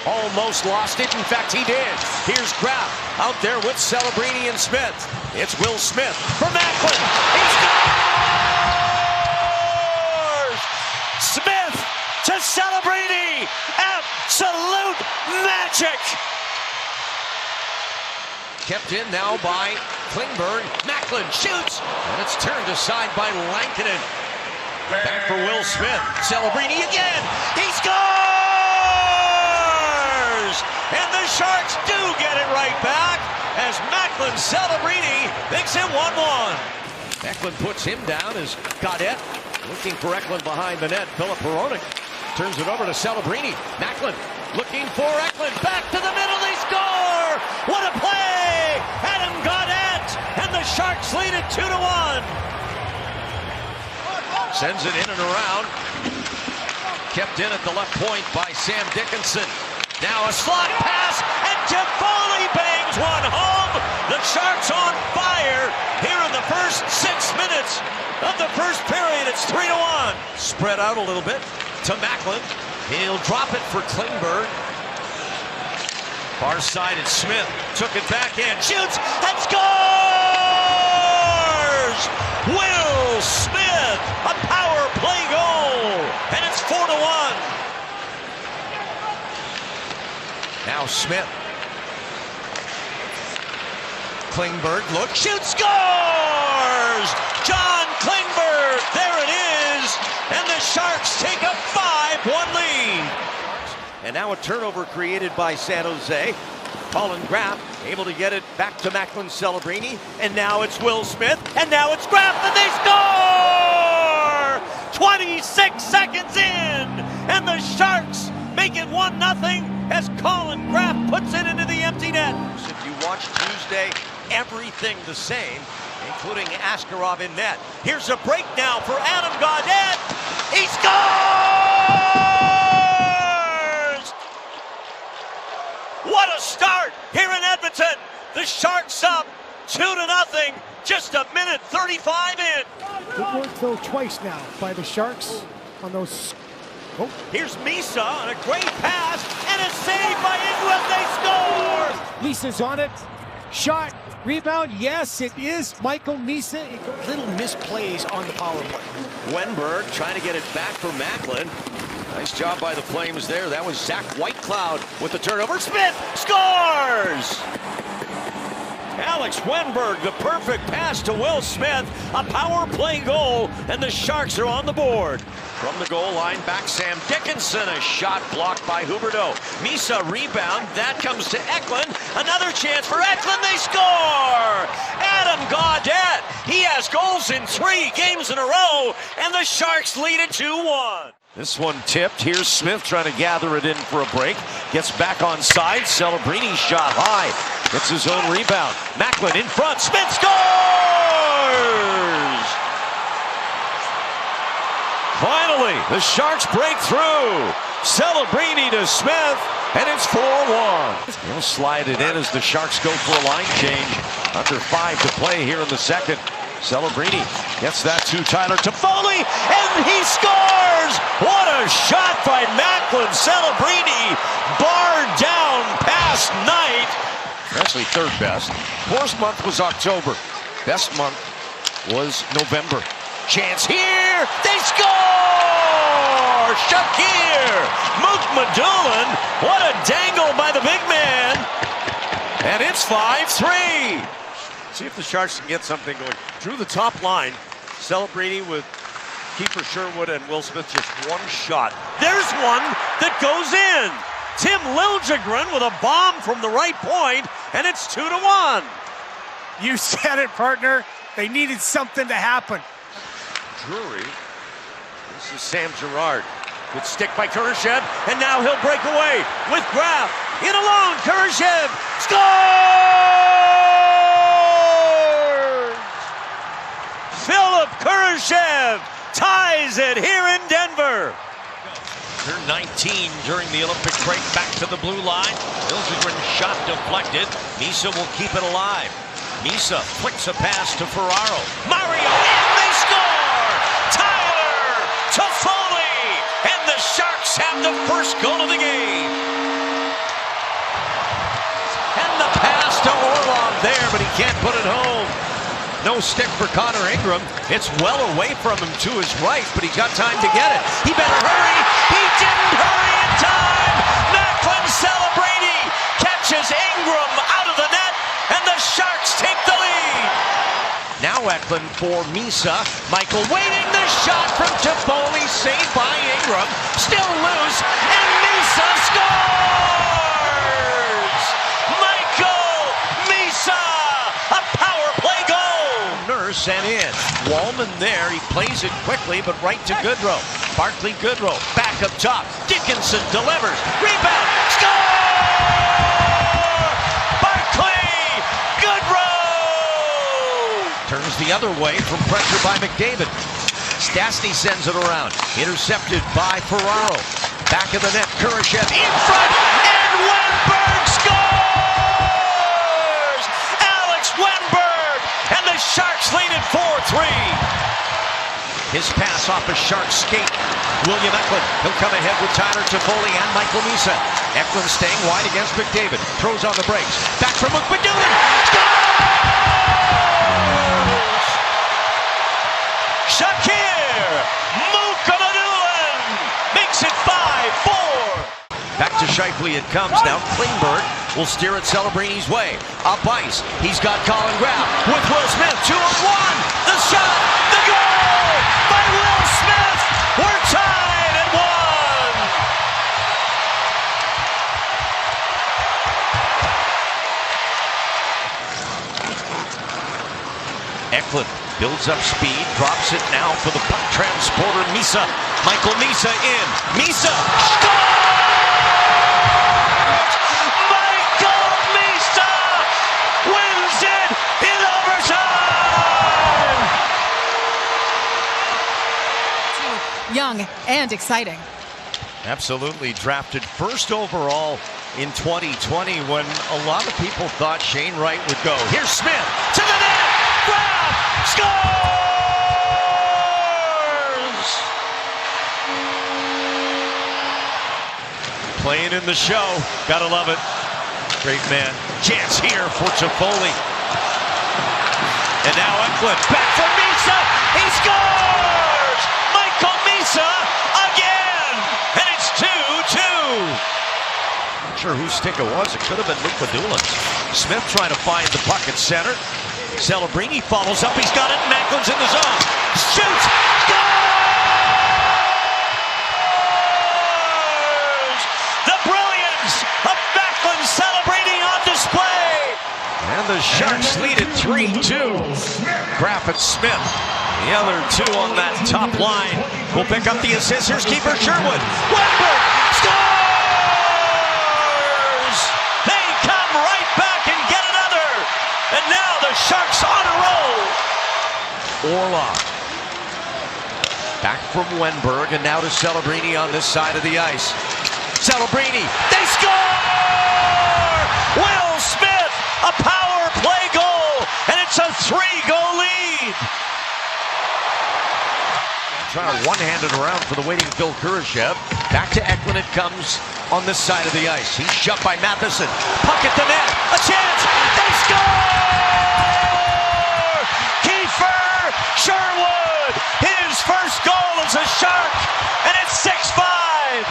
Almost lost it. In fact, he did. Here's Graff out there with Celebrini and Smith. It's Will Smith for Macklin. He scores! Smith to Celebrini. Absolute magic. Kept in now by Klingberg. Macklin shoots, and it's turned aside by Lankinen. Back for Will Smith. Celebrini again. He scores! And the Sharks do get it right back as Macklin Celebrini makes it 1-1. Eklund puts him down as Gaudette looking for Eklund behind the net. Philip Hronek turns it over to Celebrini. Macklin looking for Eklund. Back to the middle. They score! What a play! Adam Gaudette, and the Sharks lead it 2-1. Sends it in and around. Kept in at the left point by Sam Dickinson. Now a slot pass, and Toffoli bangs one home. The Sharks on fire here in the first 6 minutes of the first period. It's 3-1. Spread out a little bit to Macklin. He'll drop it for Klingberg. Far side, it's Smith. Took it back in, shoots, and scores! Will Smith, a power play goal, and it's 4-1. Now Smith. Klingberg, look, shoots, scores! John Klingberg, there it is, and the Sharks take a 5-1 lead. And now a turnover created by San Jose. Colin Graff able to get it back to Macklin Celebrini, and now it's Will Smith, and now it's Graff, and they score! 26 seconds in, and the Sharks make it 1-0 as Colin Graff puts it into the empty net. If you watch Tuesday, everything the same, including Askarov in net. Here's a break now for Adam Gaudette. He scores! What a start here in Edmonton. The Sharks up 2-0, just a minute 35 in. Good work though twice now by the Sharks on those. Oh. Here's Misa on a great pass, and a save by Ingles. They score! Misa's on it. Shot, rebound, yes, it is Michael Misa. Little misplays on the power play. Wenberg trying to get it back for Macklin. Nice job by the Flames there. That was Zach Whitecloud with the turnover. Smith scores! Alex Wenberg, the perfect pass to Will Smith. A power play goal, and the Sharks are on the board. From the goal line, back Sam Dickinson. A shot blocked by Huberdeau. Misa rebound. That comes to Eklund. Another chance for Eklund. They score! Adam Gaudette. He has goals in 3 games in a row, and the Sharks lead it 2-1. This one tipped. Here's Smith trying to gather it in for a break. Gets back on side. Celebrini shot high. It's his own rebound. Macklin in front. Smith scores! Finally, the Sharks break through. Celebrini to Smith. and it's 4-1. He'll slide it in as the Sharks go for a line change. Under 5 to play here in the second. Celebrini gets that to Tyler Toffoli, and he scores! What a shot by Macklin. Celebrini barred down past night. Actually third best. Worst month was October. Best month was November. Chance here. They score! Shakir! Mook Madulin. What a dangle by the big man. And it's 5-3. See if the Sharks can get something going. Drew the top line. Celebrini with keeper Sherwood and Will Smith, just one shot. There's one that goes in. Tim Liljegren with a bomb from the right point, and it's 2-1. You said it, partner. They needed something to happen. Drury. This is Sam Girard. Good stick by Kurashev, and now he'll break away with Graf. In alone, Kurashev scores! Philip Kurashev ties it here in Denver. Turn 19 during the Olympic break, back to the blue line. Liljegren shot deflected. Misa will keep it alive. Misa flicks a pass to Ferraro. Mario, and they score! Tyler Toffoli! And the Sharks have the first goal of the game. And the pass to Orlov there, but he can't put it home. No stick for Connor Ingram. It's well away from him to his right, but he's got time to get it. He better hurry. He didn't hurry in time. Macklin Celebrini catches Ingram out of the net, and the Sharks take the lead. Now Eklund for Misa. Michael waiting, the shot from Toffoli, saved by Ingram. Still loose, and Misa scores! Michael Misa! A power play goal! Nurse and in. Wallman there, he plays it quickly, but right to Goodrow. Barclay Goodrow, back up top. Dickinson delivers. Rebound. Score! Barclay Goodrow! Turns the other way from pressure by McDavid. Stastny sends it around. Intercepted by Ferraro. Back of the net, Kurashev in front, and Wenberg scores! Alex Wenberg, and the Sharks lead at 4-3. His pass off a Sharks skate. William Eklund, he'll come ahead with Tyler Toffoli and Michael Misa. Eklund staying wide against McDavid. Throws on the brakes. Back from McDavid. Scores! Shakir! Mook Madulin makes it 5-4. Back to Scheifele it comes now. Klingberg will steer it Celebrini's way. Up ice. He's got Colin Graf with Will Smith. 2-on-1. The shot. The goal by Will Smith. We're tied at 1. Eklund builds up speed, drops it now for the puck transporter Misa. Michael Misa in. Misa scores! Michael Misa wins it in overtime! Young and exciting. Absolutely. Drafted first overall in 2020 when a lot of people thought Shane Wright would go. Here's Smith to the net! Grab! Scores! Playing in the show. Gotta love it. Great man. Chance here for Toffoli. And now Eklund. Back for Misa! He scores! Michael Misa again! And it's 2-2. Not sure whose stick it was. It could have been Mook Madulin's. Smith trying to find the puck at center. Celebrini follows up. He's got it. Macklin's in the zone. Shoots! Scores! The brilliance of Macklin Celebrini on display. And the Sharks lead at 3-2. Graf and Smith, the other two on that top line, will pick up the assist. Here's keeper Sherwood. Wenberg scores! They come right back and get another. And now the Sharks on a roll. Orlov. Back from Wenberg, and now to Celebrini on this side of the ice. Celebrini, they score! Will Smith, a power play goal, and it's a 3-goal lead. Trying to one-hand it around for the waiting Phil Kurashev. Back to Eklund it comes on this side of the ice. He's shoved by Matheson. Puck at the net. A chance. They score! Kiefer Sherwood. His first goal as a Shark. And it's 6-5.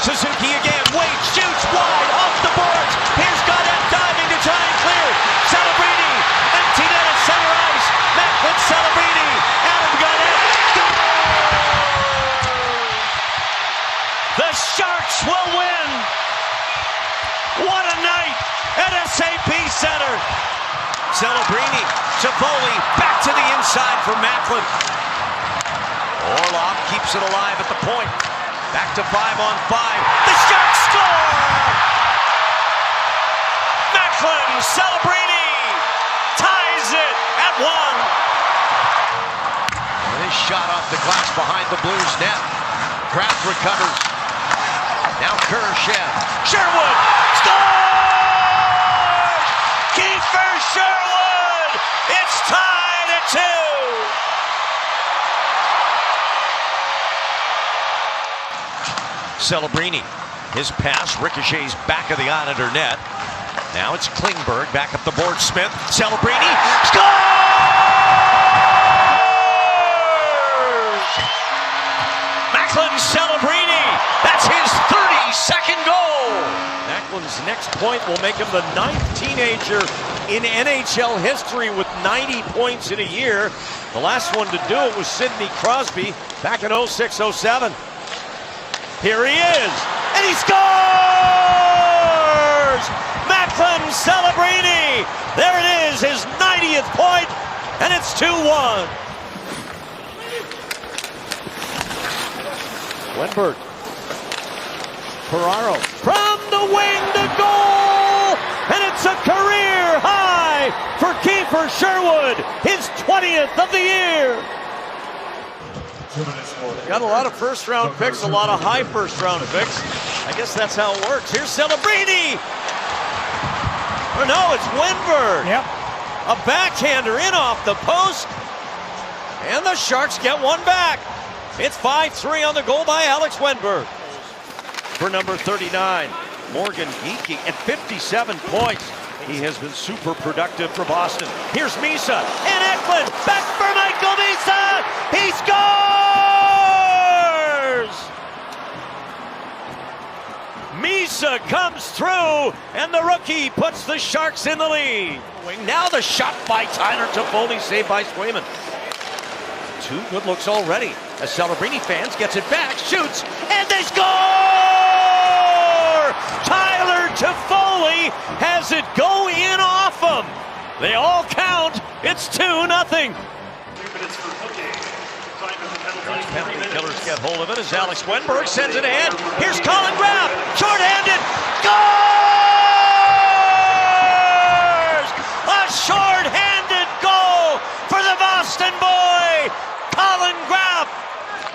Suzuki again. Wade shoots wide off the boards. Here's Goddard diving to try and clear. Celebrini. Empty net at center ice. Macklin Celebrini. Adam Goddard. The Sharks will win. What a night at SAP Center. Celebrini, Savoli, back to the inside for Macklin. Orlov keeps it alive at the point. Back to 5-on-5. The Sharks score! Macklin, Celebrini ties it at 1. And his shot off the glass behind the Blues net. Kraft recovers. Now Kurashev. Sherwood scores! Kiefer Sherwood! It's tied at 2. Celebrini. His pass ricochets back of the Islander net. Now it's Klingberg back up the board. Smith. Celebrini scores! Macklin Celebrini. That's his 32nd goal. Macklin's next point will make him the 9th teenager in NHL history with 90 points in a year. The last one to do it was Sidney Crosby back in 06-07. Here he is, and he scores! Macklin Celebrini. There it is, his 90th point, and it's 2-1. Wenberg. Ferraro from the wing to goal, and it's a career high for Kiefer Sherwood, his 20th of the year. Got a lot of first-round picks, a lot of high first-round picks. I guess that's how it works. Here's Celebrini. Oh no, it's Wenberg. Yep. A backhander in off the post, and the Sharks get one back. It's 5-3 on the goal by Alex Wenberg. For number 39, Morgan Geekie at 57 points. He has been super productive for Boston. Here's Misa and Eklund. Back for Michael Misa. He scores! Misa comes through, and the rookie puts the Sharks in the lead. Now the shot by Tyler Toffoli, saved by Swayman. 2 good looks already. As Celebrini fans gets it back, shoots, and they score! Tyler Toffoli has it go in off him. They all count. It's 2-0. Penalty killers get hold of it as Alex Wenberg sends it ahead. Here's Colin Graf, short-handed, scores! A short-handed goal for the Boston boy, Colin Graf.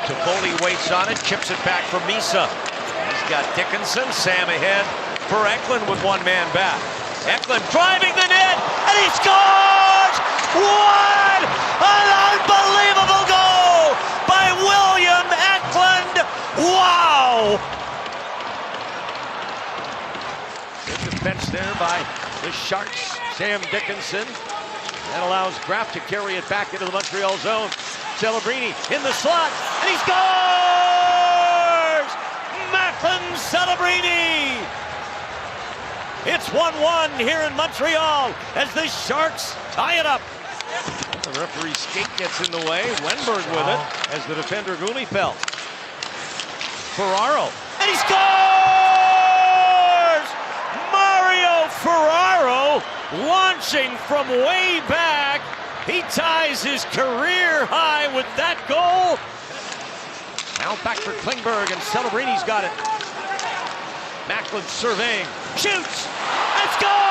Toffoli waits on it, chips it back for Misa. He's got Dickinson, Sam ahead for Eklund with one man back. Eklund driving the net, and he scores! What an unbelievable goal by William Eklund! Wow! Good defense there by the Sharks, Sam Dickinson. That allows Graf to carry it back into the Montreal zone. Celebrini in the slot, and he scores! Macklin Celebrini! It's 1-1 here in Montreal as the Sharks tie it up. The referee's skate gets in the way. Wenberg with it as the defender Gooley fell. Ferraro, and he scores! Mario Ferraro launching from way back. He ties his career high with that goal. Now back for Klingberg, and Celebrini's got it. Macklin surveying, shoots, and scores!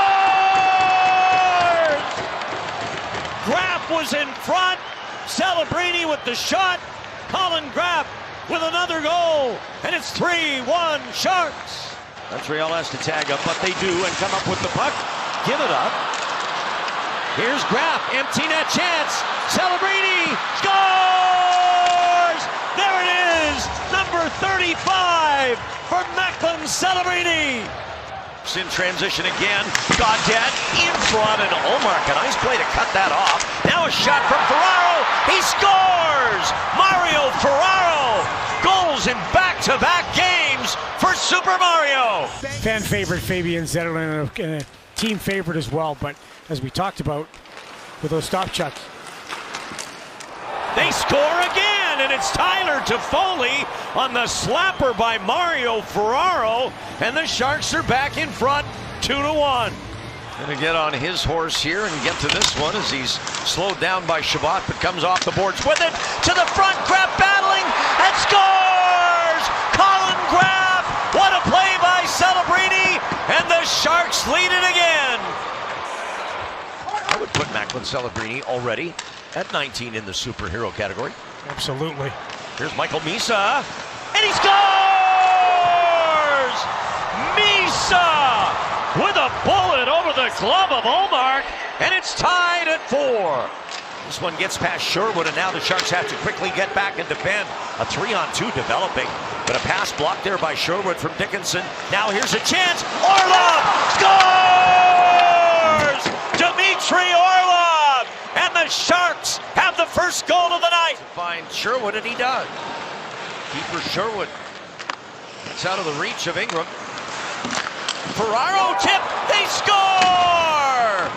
Graf was in front. Celebrini with the shot. Colin Graf with with another goal, and it's 3-1 Sharks. Montreal has to tag up, but they do and come up with the puck. Give it up. Here's Graff, empty net chance. Celebrini scores! There it is, number 35 for Macklin Celebrini. In transition again, Gaudette in front, and Ullmark, a nice play to cut that off. Now a shot from Ferraro, he scores! Mario Ferraro, goals in back-to-back games for Super Mario. Fan favorite Fabian Zetterlund, and a team favorite as well, but as we talked about with those stop shots. They score again, and it's Tyler Toffoli on the slapper by Mario Ferraro, and the Sharks are back in front, 2-1. Gonna get on his horse here and get to this one as he's slowed down by Chabot, but comes off the boards with it to the front. Graff battling and scores! Colin Graff! What a play by Celebrini, and the Sharks lead it again. I would put Macklin Celebrini already at 19 in the superhero category. Absolutely. Here's Michael Misa, and he scores! Misa with a bullet over the glove of Ullmark, and it's tied at 4. This one gets past Sherwood, and now the Sharks have to quickly get back and defend. A 3-on-2 developing, but a pass blocked there by Sherwood from Dickinson. Now here's a chance. Orlov scores! Dmitry Orlov! And the Sharks have the first goal of the night. Find Sherwood, and he does. Keeper Sherwood. It's out of the reach of Ingram. Ferraro tip, they score!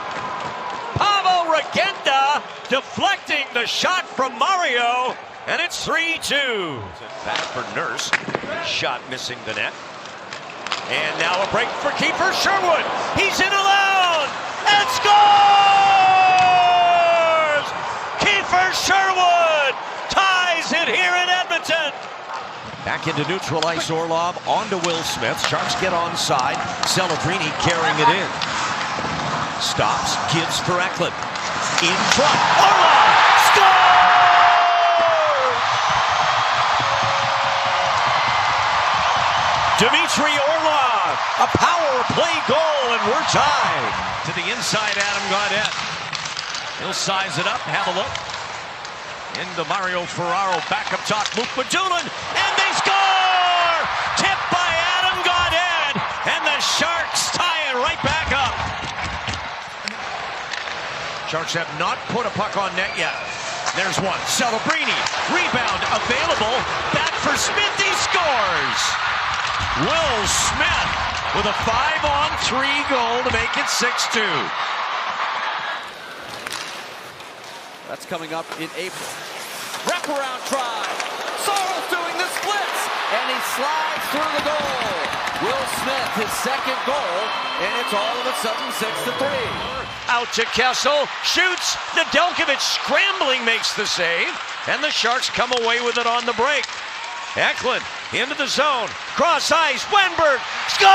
Pavel Regenda deflecting the shot from Mario, and it's 3-2. Back for Nurse, shot missing the net. And now a break for Kiefer Sherwood. He's in alone, and scores! Kiefer Sherwood ties it here in Edmonton. Back into neutral ice, Orlov onto Will Smith. Sharks get onside. Celebrini carrying it in. Stops, gives for Eklund. In front, Orlov scores! Dmitry Orlov, a power play goal, and we're tied. To the inside, Adam Gaudette. He'll size it up, have a look. Into Mario Ferraro, back up top, Luke Madulin, and they score! Tipped by Adam Gaudette, and the Sharks tie it right back up. Sharks have not put a puck on net yet. There's one, Celebrini, rebound available, back for Smith, he scores! Will Smith with a 5-on-3 goal to make it 6-2. That's coming up in April. Wraparound try. Sorrell's doing the splits, and he slides through the goal. Will Smith, his second goal, and it's all of a sudden 6-3. Out to Kessel, shoots. Nedeljkovic scrambling makes the save, and the Sharks come away with it on the break. Eklund into the zone, cross ice, Wenberg scores!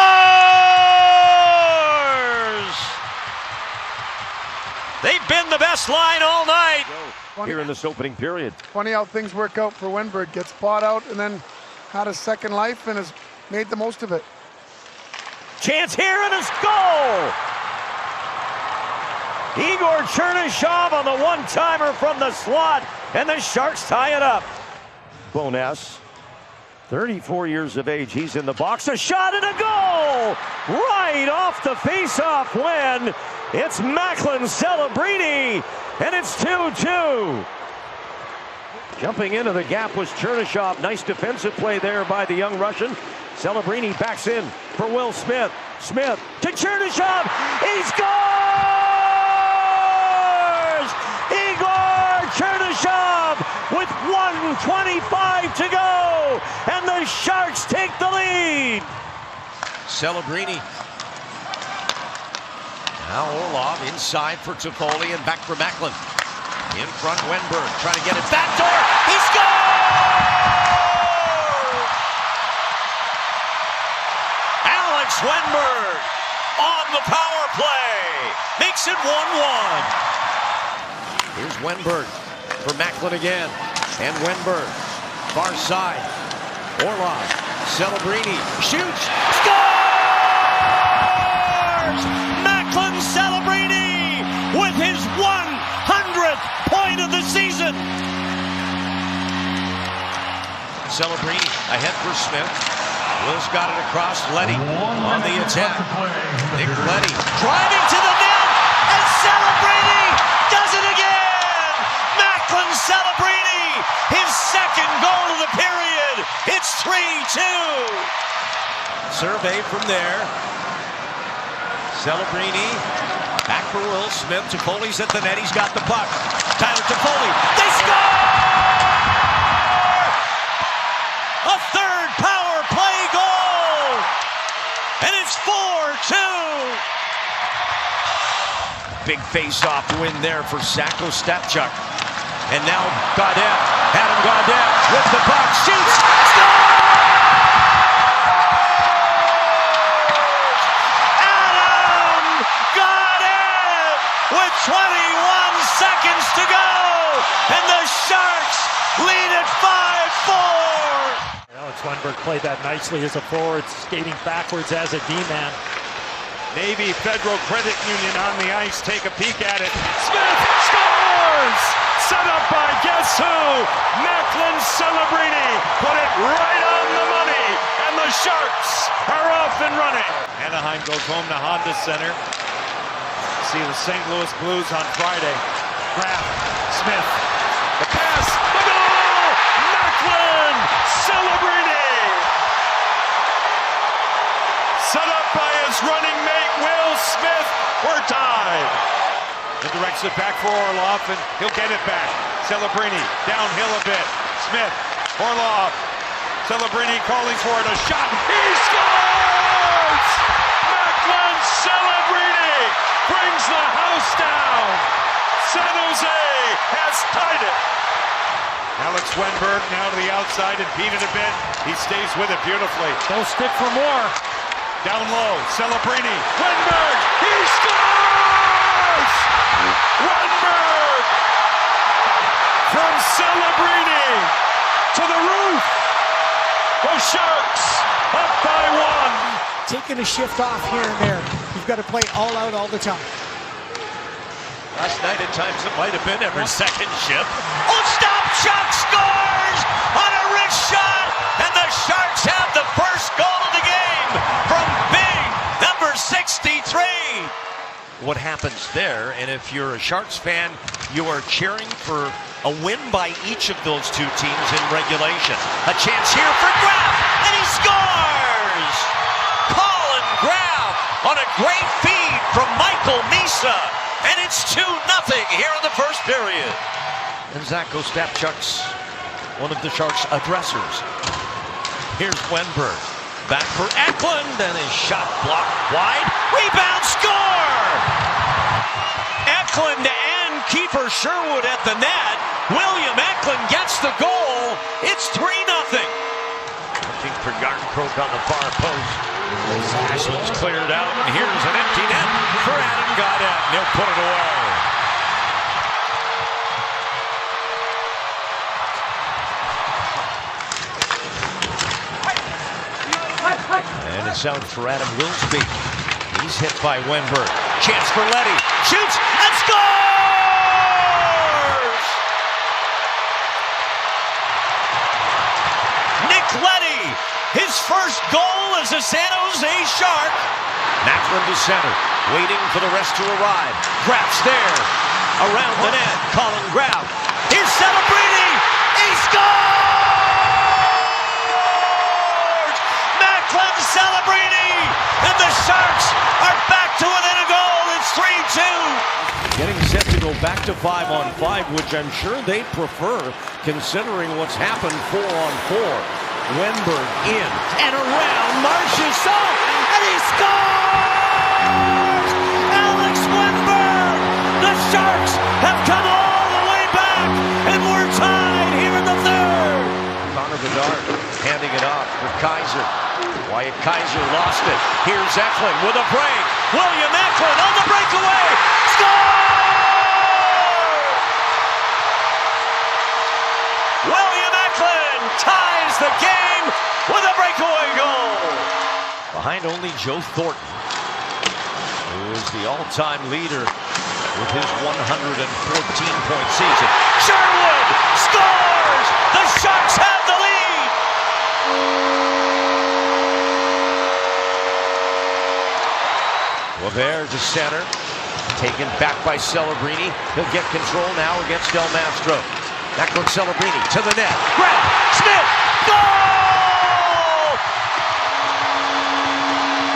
They've been the best line all night here in this opening period. Funny how things work out for Wenberg. Gets bought out and then had a second life and has made the most of it. Chance here and a goal! Igor Chernyshov on the one-timer from the slot, and the Sharks tie it up. Bones, 34 years of age, he's in the box, a shot and a goal! Right off the face-off win. It's Macklin Celebrini, and it's 2-2. Jumping into the gap was Chernyshov. Nice defensive play there by the young Russian. Celebrini backs in for Will Smith. Smith to Chernyshov. He scores! Igor Chernyshov with 1:25 to go, and the Sharks take the lead. Celebrini. Now Orlov inside for Toffoli and back for Macklin. In front, Wenberg trying to get it back door. He scores! Alex Wenberg on the power play makes it 1-1. Here's Wenberg for Macklin again, and Wenberg far side Orlov, Celebrini shoots, scores! Macklin Celebrini with his 100th point of the season. Celebrini ahead for Smith. Will's got it across. Leddy on the attack. Nick Leddy driving to the net, and Celebrini does it again! Macklin Celebrini, his second goal of the period. It's 3-2. Survey from there. Celebrini back for Will Smith. Toffoli's at the net. He's got the puck. Tyler Toffoli. They score! A third power play goal! And it's 4-2. Big face-off win there for Sacco Stepchuk. And now Gaudette, Adam Gaudette with the puck, shoots, Adam Gaudette with 21 seconds to go, and the Sharks lead at 5-4. Alex Wenberg played that nicely as a forward, skating backwards as a D-man. Navy Federal Credit Union on the ice. Take a peek at it. Smith scores! Set up by guess who? Macklin Celebrini put it right on the money, and the Sharks are off and running. Anaheim goes home to Honda Center. See the St. Louis Blues on Friday. Graf, Smith, the pass, the goal! Macklin Celebrini! Set up by his running mate, Will Smith. We're tied. He directs it back for Orlov, and he'll get it back. Celebrini downhill a bit. Smith, Orlov, Celebrini calling for it. A shot. He scores! Macklin Celebrini brings the house down. San Jose has tied it. Alex Wenberg now to the outside and beat it a bit. He stays with it beautifully. They'll stick for more. Down low, Celebrini, Wenberg, he scores! Wenberg from Celebrini to the roof. The Sharks up by one. Taking a shift off here and there. You've got to play all out all the time. Last night at times it might have been every second shift. Oh, stop! Chuck scores on a wrist shot, and the Sharks have the first goal of the game from big number 63. What happens there, and if you're a Sharks fan, you are cheering for a win by each of those two teams in regulation. A chance here for Graf, and he scores! Colin Graf on a great feed from Michael Misa, and it's 2-0 here in the first period. And Sacco Stepchuk's one of the Sharks' addressers. Here's Wenberg. Back for Eklund, and his shot blocked wide. Rebound, score! Eklund and Kiefer Sherwood at the net. William Eklund gets the goal. It's 3-0. Looking for Yarncroke on the far post. This one's cleared out, and here's an empty net for Adam Gaudette, and he'll put it away. And it's out for Adam Wilsby. He's hit by Wenberg. Chance for Leddy. Shoots and scores! Nick Leddy, his first goal as a San Jose Shark. Macklin to center, waiting for the rest to arrive. Graf's there. Around the net, Colin Graf. Here's Celebrini. He scores! Macklin Celebrini, and the Sharks are back to within a goal. It's 3-2. Getting set to go back to 5-on-5, which I'm sure they prefer, considering what's happened 4-on-4. Wenberg in and around Marchessault, and he scores! Alex Wenberg! The Sharks have come all the way back, and we're tied here in the third. Connor Bedard handing it off for Kaiser. Wyatt Kaiser lost it. Here's Eklund with a break. William Eklund on the breakaway. Score! William Eklund ties the game behind only Joe Thornton, who is the all-time leader with his 114-point season. Sherwood scores! The Sharks have the lead! Weber to center, taken back by Celebrini. He'll get control now against Del Mastro. Macklin Celebrini to the net. Grab, Smith, goal!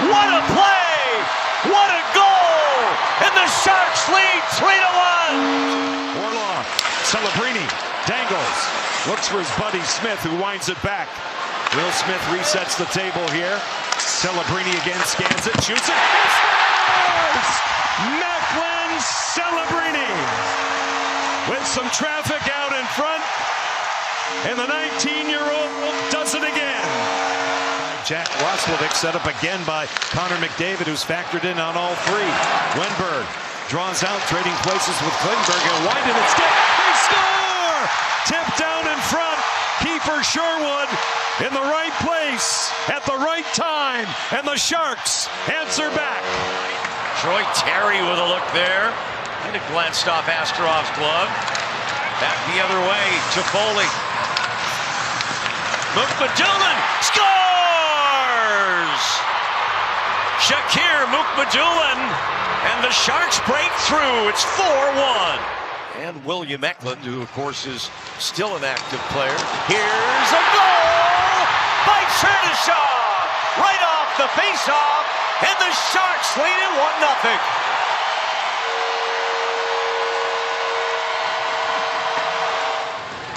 What a play! What a goal! And the Sharks lead 3-1. Orlov, Celebrini dangles, looks for his buddy Smith, who winds it back. Will Smith resets the table here. Celebrini again scans it, shoots it, and scores! Macklin Celebrini with some traffic out in front, and the 19-year-old does it again. Jack Roslovic set up again by Connor McDavid, who's factored in on all three. Wenberg draws out, trading places with Klingberg, and winded it stick. They score! Tipped down in front. Keeper Sherwood in the right place at the right time, and the Sharks answer back. Troy Terry with a look there. And it glanced off Asterov's glove. Back the other way, Toffoli. Mukmadulin scores! Shakir Mukmadulin, and the Sharks break through. It's 4-1. And William Eklund, who of course is still an active player. Here's a goal by Chernyshov, right off the faceoff, and the Sharks lead it 1-0.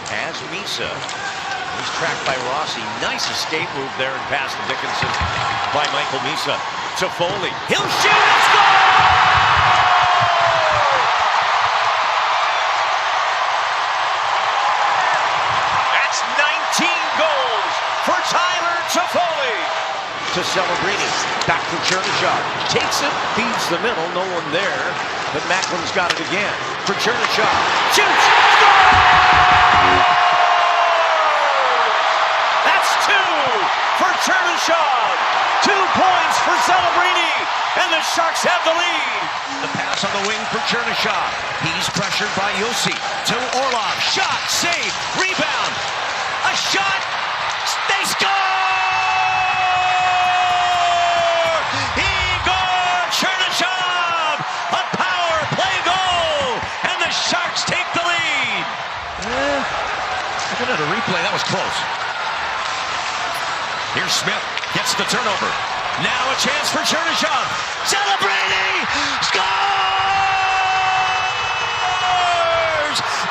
As Misa, he's tracked by Rossi. Nice escape move there and pass to Dickinson by Michael Misa. Toffoli, he'll shoot and score! That's 19 goals for Tyler Toffoli. To Celebrini, back to Chernyshov, takes it, feeds the middle, no one there, but Macklin's got it again. For Chernyshov, shoots, score! That's 2 for Chernyshov. 2 points for Celebrini, and the Sharks have the lead. The pass on the wing for Chernyshov. He's pressured by Yossi. To Orlov, shot, save, rebound, a shot, they score! Igor Chernyshov, a power play goal, and the Sharks take the lead. Looking at a replay, that was close. Here's Smith, gets the turnover. Now a chance for Chernyshov. Celebrini scores!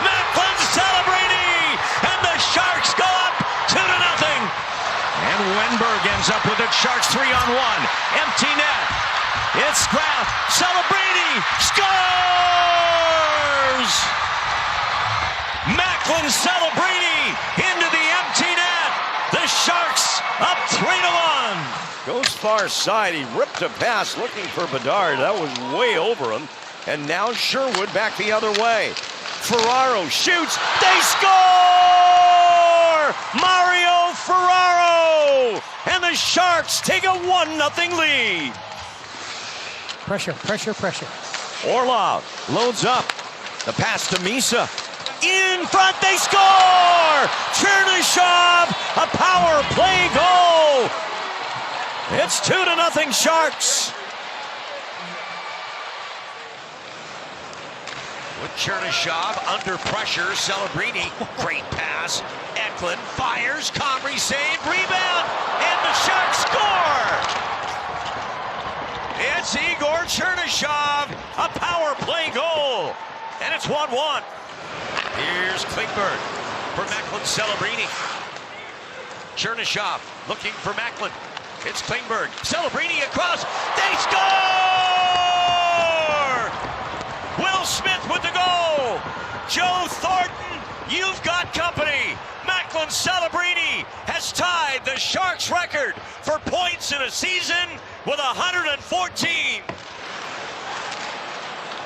Macklin Celebrini, and the Sharks go up 2-0. And Wenberg ends up with it. Sharks 3-on-1. Empty net. It's Graf. Celebrini scores! Macklin Celebrini into the empty net. The Sharks up 3-1. Goes far side. He ripped a pass looking for Bedard. That was way over him. And now Sherwood back the other way. Ferraro shoots. They score! Mario Ferraro! And the Sharks take a 1-0 lead. Pressure, pressure, pressure. Orlov loads up. The pass to Misa. In front, they score! Chernyshov, a power play goal! It's 2-0 Sharks. With Chernyshov under pressure, Celebrini, great pass. Eklund fires, Comrie save, rebound, and the Sharks score! It's Igor Chernyshov, a power play goal, and it's 1-1. Here's Klingberg for Macklin Celebrini. Chernyshov looking for Macklin. It's Klingberg. Celebrini across. They score! Will Smith with the goal. Joe Thornton, you've got company. Macklin Celebrini has tied the Sharks record for points in a season with 114.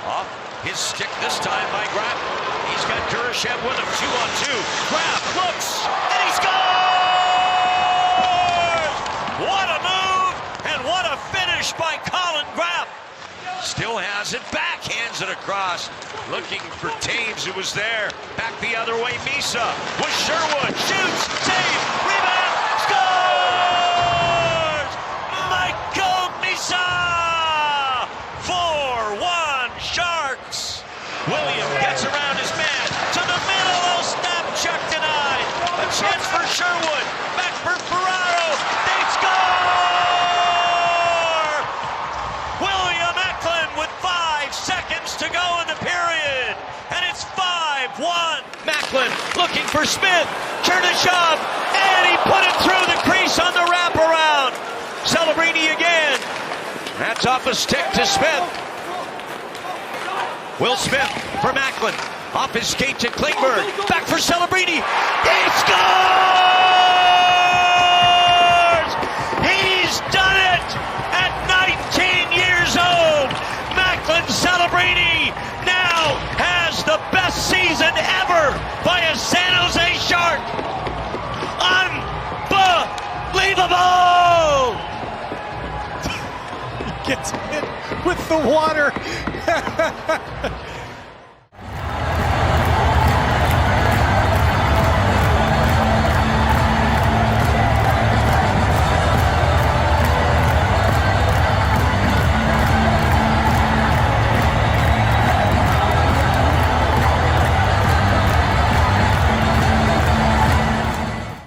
Off his stick this time by Graf. He's got Kurashev with him, 2-on-2. Graf looks, and he scores! What a move, and Still has it, backhands it across. Looking for Taves, who was there. Back the other way, Misa with Sherwood. Shoots, save, rebound, scores! Michael Misa! 4-1 Sharks. William gets around his man to the middle. Oh, snap, check denied. A chance for Sherwood. Back for Ferraro. They score! William Eklund with 5 seconds to go in the period. And it's 5-1. Macklin looking for Smith. Chernyshov. And he put it through the crease on the wraparound. Celebrini again. That's off a stick to Smith. Will Smith for Macklin. Off his skate to Klingberg. Back for Celebrini. He scores! He's done it at 19 years old. Macklin Celebrini now has the best season ever by a San Jose Shark. Unbelievable! Gets hit with the water.